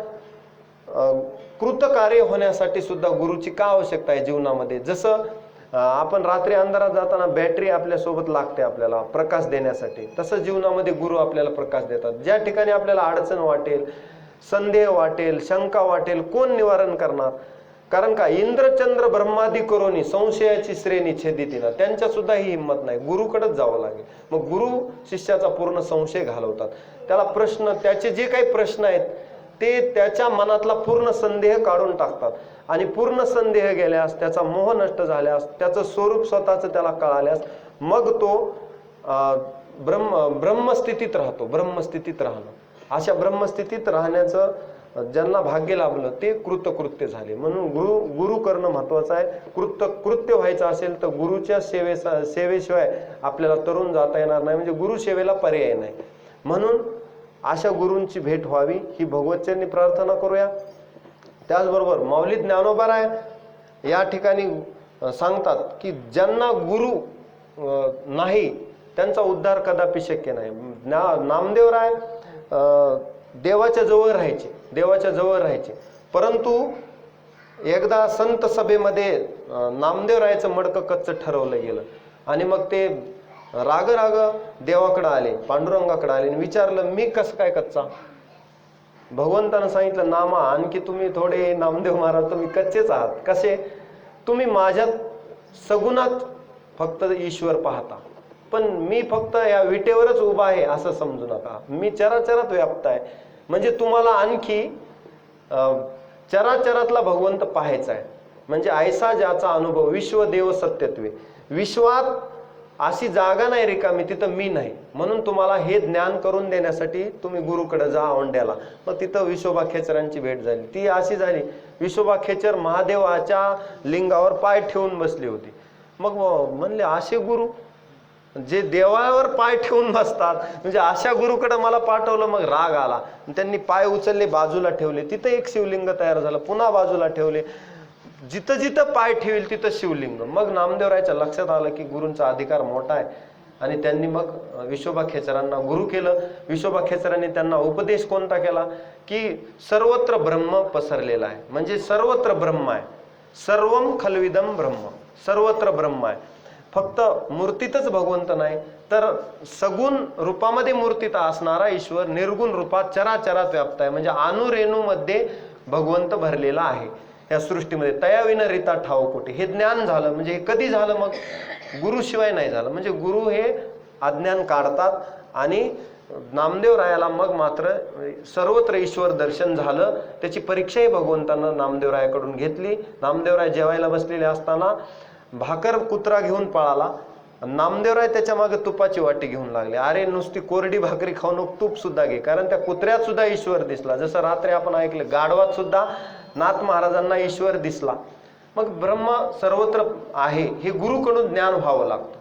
कृतकार्य होण्यासाठी सुद्धा गुरुची का आवश्यकता आहे जीवनामध्ये? जसं आपण रात्री अंधारात जाताना बॅटरी आपल्या सोबत लागते आपल्याला प्रकाश देण्यासाठी, तसं जीवनामध्ये गुरु आपल्याला प्रकाश देतात. ज्या ठिकाणी आपल्याला अडचण वाटेल, संदेह वाटेल, शंका वाटेल, कोण निवारण करणार? कारण का? इंद्रचंद्र ब्रह्मादी करोनी संशयाची श्रेणी छेदितीना, त्यांच्या सुद्धा ही हिंमत नाही. गुरुकडेच जावं लागेल. मग गुरु शिष्याचा पूर्ण संशय घालवतात. त्याला प्रश्न, त्याचे जे काही प्रश्न आहेत ते त्याच्या मनातला पूर्ण संदेह काढून टाकतात आणि पूर्ण संदेह गेल्यास, त्याचा मोह नष्ट झाल्यास, त्याचं स्वरूप स्वतःच त्याला कळाल्यास मग तो ब्रह्मस्थितीत राहतो. ब्रह्मस्थितीत राहणं, अशा ब्रह्मस्थितीत राहण्याचं ज्यांना भाग्य लाभलं ते कृतकृत्य झाले. म्हणून गुरु करणं महत्वाचं आहे. कृत्य व्हायचं असेल तर गुरुच्या सेवेशिवाय आपल्याला तरुण जाता येणार नाही, म्हणजे गुरु सेवेला पर्याय नाही. म्हणून अशा गुरूंची भेट व्हावी ही भगवतचरणी प्रार्थना करूया. त्याचबरोबर माऊली ज्ञानोबाराय या ठिकाणी सांगतात की ज्यांना गुरु नाही त्यांचा उद्धार कदापि शक्य नाही. नामदेवराय देवाच्या जवळ राहायचे, परंतु एकदा संत सभेमध्ये नामदेवरायाचं मडकं कच्चं ठरवलं गेलं आणि मग ते राग देवाकडे आले, पांडुरंगाकडे आले आणि विचारलं, मी कसं काय कच्चा? भगवंतानं सांगितलं, नामा आणखी तुम्ही थोडे, नामदेव महाराज तुम्ही कच्चेच आहात. कसे? तुम्ही माझ्यात सगुणात फक्त ईश्वर पाहता, पण मी फक्त या विटेवरच उभा आहे असं समजू नका. मी चराचरात व्याप्त आहे. म्हणजे तुम्हाला आणखी चराचरातला भगवंत पाहायचा आहे. म्हणजे ऐसा ज्याचा अनुभव विश्वदेव सत्यत्वे, विश्वात अशी जागा नाही रिकामी तिथं मी नाही. म्हणून तुम्हाला हे ज्ञान करून देण्यासाठी तुम्ही गुरुकडे जा औंड्याला. मग तिथं विश्वोबा खेचरांची भेट झाली. ती अशी झाली, विश्वोबा खेचर महादेवाच्या लिंगावर पाय ठेवून बसली होती. मग म्हणले, असे गुरु जे देवावर पाय ठेवून बसतात, म्हणजे अशा गुरुकडे मला पाठवलं. मग राग आला, त्यांनी पाय उचलले, बाजूला ठेवले, तिथं एक शिवलिंग तयार झालं. पुन्हा बाजूला ठेवले, जिथं जिथं पाय ठेवेल तिथं शिवलिंग. मग नामदेवरायच्या लक्षात आलं की गुरूंचा अधिकार मोठा आहे आणि त्यांनी मग विश्वोबा खेचरांना गुरु केलं. विश्वोबा खेचरांनी त्यांना उपदेश कोणता केला की सर्वत्र ब्रह्म पसरलेला आहे, म्हणजे सर्वत्र ब्रह्म आहे. सर्वम खलविदम ब्रह्म, सर्वत्र ब्रह्म आहे. फक्त मूर्तीतच भगवंत नाही तर सगुण रूपामध्ये मूर्तीत असणारा ईश्वर निर्गुण रूपात चराचरात व्याप्त आहे. म्हणजे अणुरेणूमध्ये भगवंत भरलेला आहे या सृष्टीमध्ये. तयाविन रीता ठाव कोटी, हे ज्ञान झालं. म्हणजे हे कधी झालं? मग गुरुशिवाय नाही झालं. म्हणजे गुरु हे अज्ञान काढतात आणि नामदेवरायाला मग मात्र सर्वत्र ईश्वर दर्शन झालं. त्याची परीक्षाही भगवंतानं नामदेवरायाकडून घेतली. नामदेवराय जेवायला बसलेले असताना भाकर कुत्रा घेऊन पळाला. नामदेवराय त्याच्या मागे तुपाची वाटी घेऊन लागले. अरे नुसती कोरडी भाकरी खाऊ नको, तूप सुद्धा घे. कारण त्या कुत्र्यात सुद्धा ईश्वर दिसला. जसं रात्री आपण ऐकलं, गाढवात सुद्धा नाथ महाराजांना ईश्वर दिसला. मग ब्रह्म सर्वत्र आहे हे गुरुकडून ज्ञान व्हावं लागतं.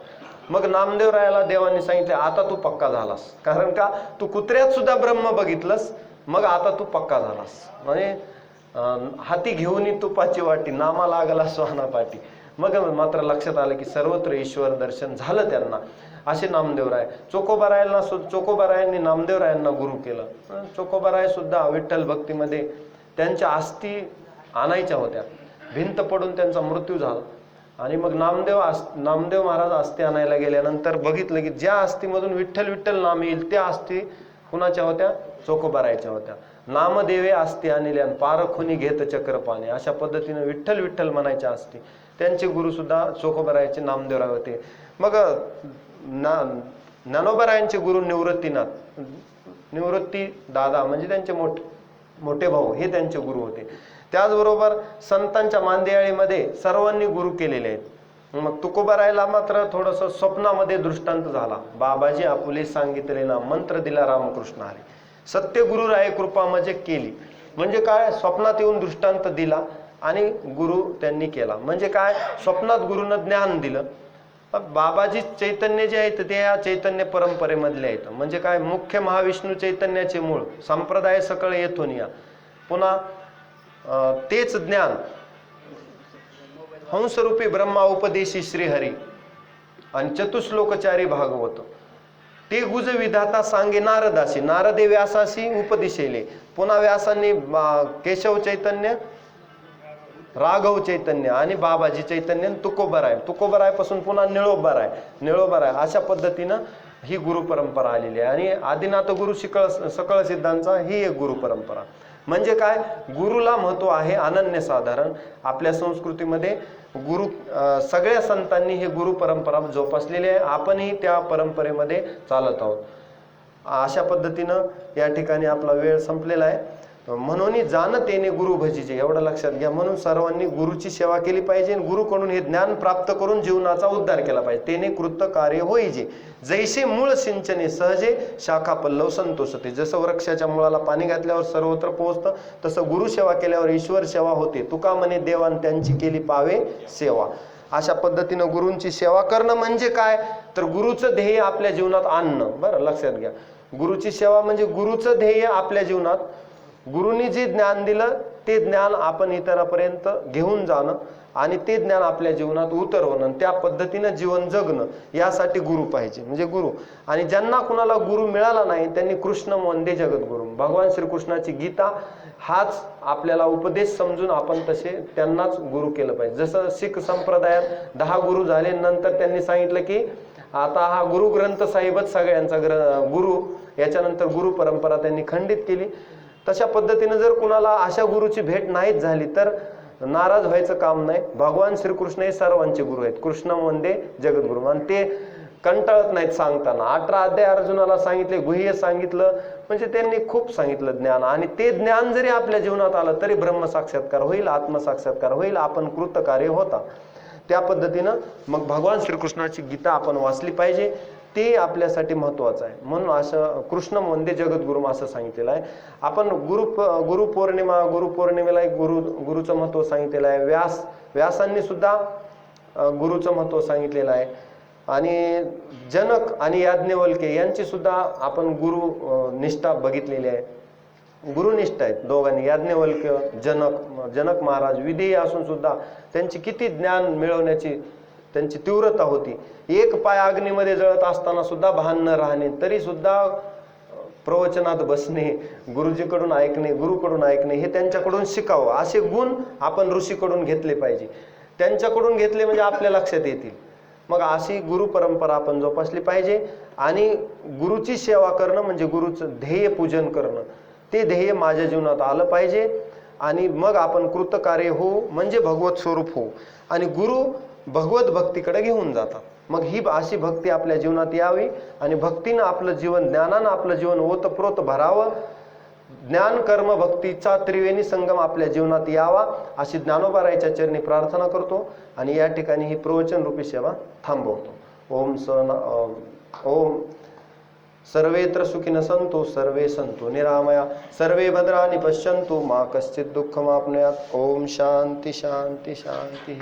मग नामदेवरायाला देवांनी सांगितले, आता तू पक्का झालास. कारण का? तू कुत्र्यात सुद्धा ब्रह्म बघितलंस, मग आता तू पक्का झालास. म्हणजे हाती घेऊन तुपाची वाटी, नामा लागला स्वाना पाटी. मग मात्र लक्षात आलं की सर्वत्र ईश्वर दर्शन झालं त्यांना. असे नामदेवराय. चोखोबारायांनी नामदेवरायांना गुरु केलं. चोखोबाराय सुद्धा विठ्ठल भक्तीमध्ये त्यांच्या अस्थी आणायच्या होत्या. भिंत पडून त्यांचा मृत्यू झाला आणि मग नामदेव महाराज अस्थी आणायला गेल्यानंतर बघितलं की ज्या अस्थीमधून विठ्ठल विठ्ठल नाम येईल त्या अस्थी कुणाच्या होत्या? चोखोबारायच्या होत्या. नामदेवे अस्थी आणल्यान पारखुनी घेत चक्रपाणी, अशा पद्धतीने विठ्ठल विठ्ठल म्हणायच्या अस्थी. त्यांचे गुरु सुद्धा चोखोबारायचे नामदेवराय होते. मग ज्ञानोबारायांचे गुरु निवृत्तीनाथ, निवृत्ती दादा म्हणजे त्यांचे मोठे भाऊ, हे त्यांचे गुरु होते. त्याचबरोबर संतांच्या मांदियाळीमध्ये सर्वांनी गुरु केलेले आहेत. मग तुकोबारायला मात्र थोडंसं स्वप्नामध्ये दृष्टांत झाला. बाबाजी आपुले सांगितले ना, मंत्र दिला रामकृष्ण हरी. सत्य गुरु राय कृपा म्हणजे केली. म्हणजे काय? स्वप्नात येऊन दृष्टांत दिला आणि गुरु त्यांनी केला. म्हणजे काय? स्वप्नात गुरुनं ज्ञान दिलं. बाबाजी चैतन्य जे आहेत ते या चैतन्य परंपरेमधले आहेत. म्हणजे काय? मुख्य महाविष्णू चैतन्याचे मूळ, संप्रदाय सकळ येथून या. पुन्हा तेच ज्ञान हंसरूपी ब्रह्मा उपदेशी श्रीहरी आणि चतुश्लोकचारी भागवत. ते गुज विधाता सांगे नारदासी, नारदे व्यासासी उपदिशेले. पुन्हा व्यासांनी केशव चैतन्य, राघव चैतन्य आणि बाबाजी चैतन्य, तुकोबाराय पासून पुन्हा निळोबाराय अशा पद्धतीनं ही गुरु परंपरा आलेली आहे. आणि आदिनाथ गुरु सकळ सिद्धांचा ही एक गुरु परंपरा. म्हणजे काय? गुरुला महत्व आहे अनन्यसाधारण. आपल्या संस्कृतीमध्ये गुरु सगळ्या संतांनी हे गुरु परंपरा जोपासलेली आहे. आपणही त्या परंपरेमध्ये चालत आहोत. अशा पद्धतीनं या ठिकाणी आपला वेळ संपलेला आहे. म्हणून जाणं तेने गुरु भजीचे, एवढं लक्षात घ्या. म्हणून सर्वांनी गुरुची सेवा केली पाहिजे. गुरुकडून हे ज्ञान प्राप्त करून जीवनाचा उद्धार केला पाहिजे. तेने कृत कार्य होईजे, जैसे मूळ सिंचने सहजे शाखा पल्लव संतोषते. जसं वृक्षाच्या मुळाला पाणी घातल्यावर सर्वत्र पोहोचतं, तसं गुरुसेवा केल्यावर ईश्वर सेवा होते. तुका म्हणे देवान त्यांची केली पावे सेवा. अशा पद्धतीनं गुरूंची सेवा करणं म्हणजे काय, तर गुरुचं ध्येय आपल्या जीवनात आणणं. बरं लक्षात घ्या, गुरुची सेवा म्हणजे गुरुचं ध्येय आपल्या जीवनात, गुरुनी जे ज्ञान दिलं ते ज्ञान आपण इतरांपर्यंत घेऊन जाणं आणि ते ज्ञान आपल्या जीवनात उतरवणं, त्या पद्धतीनं जीवन जगणं, यासाठी गुरु पाहिजे. म्हणजे गुरु. आणि ज्यांना कुणाला गुरु मिळाला नाही त्यांनी कृष्ण वंदे जगद्गुरु, भगवान श्रीकृष्णाची गीता हाच आपल्याला उपदेश समजून आपण तसे त्यांनाच गुरु केलं पाहिजे. जसं शीख संप्रदायात 10 गुरु झाले, नंतर त्यांनी सांगितलं की आता हा गुरु ग्रंथ साहिबच सगळ्यांचा गुरु, याच्यानंतर गुरु परंपरा त्यांनी खंडित केली. तशा पद्धतीनं जर कुणाला अशा गुरुची भेट नाहीच झाली तर नाराज व्हायचं काम नाही. भगवान श्रीकृष्ण हे सर्वांचे गुरु आहेत, कृष्ण वंदे जगद्गुरु, आणि ते कंटाळत नाहीत सांगताना. 18 अध्याय अर्जुनाला सांगितले, गुह्य सांगितलं, म्हणजे त्यांनी खूप सांगितलं ज्ञान. आणि ते ज्ञान जरी आपल्या जीवनात आलं तरी ब्रह्मसाक्षात्कार होईल, आत्मसाक्षात्कार होईल, आपण कृतकार्य होता. त्या पद्धतीनं मग भगवान श्रीकृष्णाची गीता आपण वाचली पाहिजे, ते आपल्यासाठी महत्वाचं आहे. म्हणून असं कृष्ण वंदे जगद्गुरु असं सांगितलेलं आहे. आपण गुरुपौर्णिमेला एक गुरुचं महत्व सांगितलेलं आहे. व्यासांनी सुद्धा गुरुचं महत्व सांगितलेलं आहे. आणि जनक आणि याज्ञवल्क्य यांची सुद्धा आपण गुरु निष्ठा बघितलेली आहे. गुरुनिष्ठ आहेत दोघांनी. याज्ञवल्क्य, जनक महाराज विधेय असून सुद्धा त्यांची किती ज्ञान मिळवण्याची त्यांची तीव्रता होती. एक पाय अग्नीमध्ये जळत असताना सुद्धा भान न राहणे, तरी सुद्धा प्रवचनात बसणे, गुरुजीकडून ऐकणे, गुरुकडून ऐकणे, हे त्यांच्याकडून शिकावं. असे गुण आपण ऋषीकडून घेतले पाहिजे. त्यांच्याकडून घेतले म्हणजे आपल्या लक्षात येतील. मग अशी गुरु परंपरा आपण जोपासली पाहिजे. आणि गुरुची सेवा करणं म्हणजे गुरुचं ध्येय पूजन करणं, ते ध्येय माझ्या जीवनात आलं पाहिजे. आणि मग आपण कृतकार्य होऊ, म्हणजे भगवत स्वरूप होऊ. आणि गुरु भगवत भक्तीकडे घेऊन जातात. मग ही अशी भक्ती आपल्या जीवनात यावी आणि भक्तीनं आपलं जीवन, ज्ञानानं आपलं जीवन ओतप्रोत भरावं. ज्ञान कर्म भक्तीचा त्रिवेणी संगम आपल्या जीवनात यावा, अशी ज्ञानोबारायच्या चरणी प्रार्थना करतो. आणि या ठिकाणी ही प्रवचन रूपी सेवा थांबवतो. ओम सर्वेत्र सुखिनः सन्तु सर्वे सन्तु निरामया सर्वे भद्राणि पश्यन्तु मा कश्चित् दुःखमाप्नुयात्. ओम शांती शांती शांती.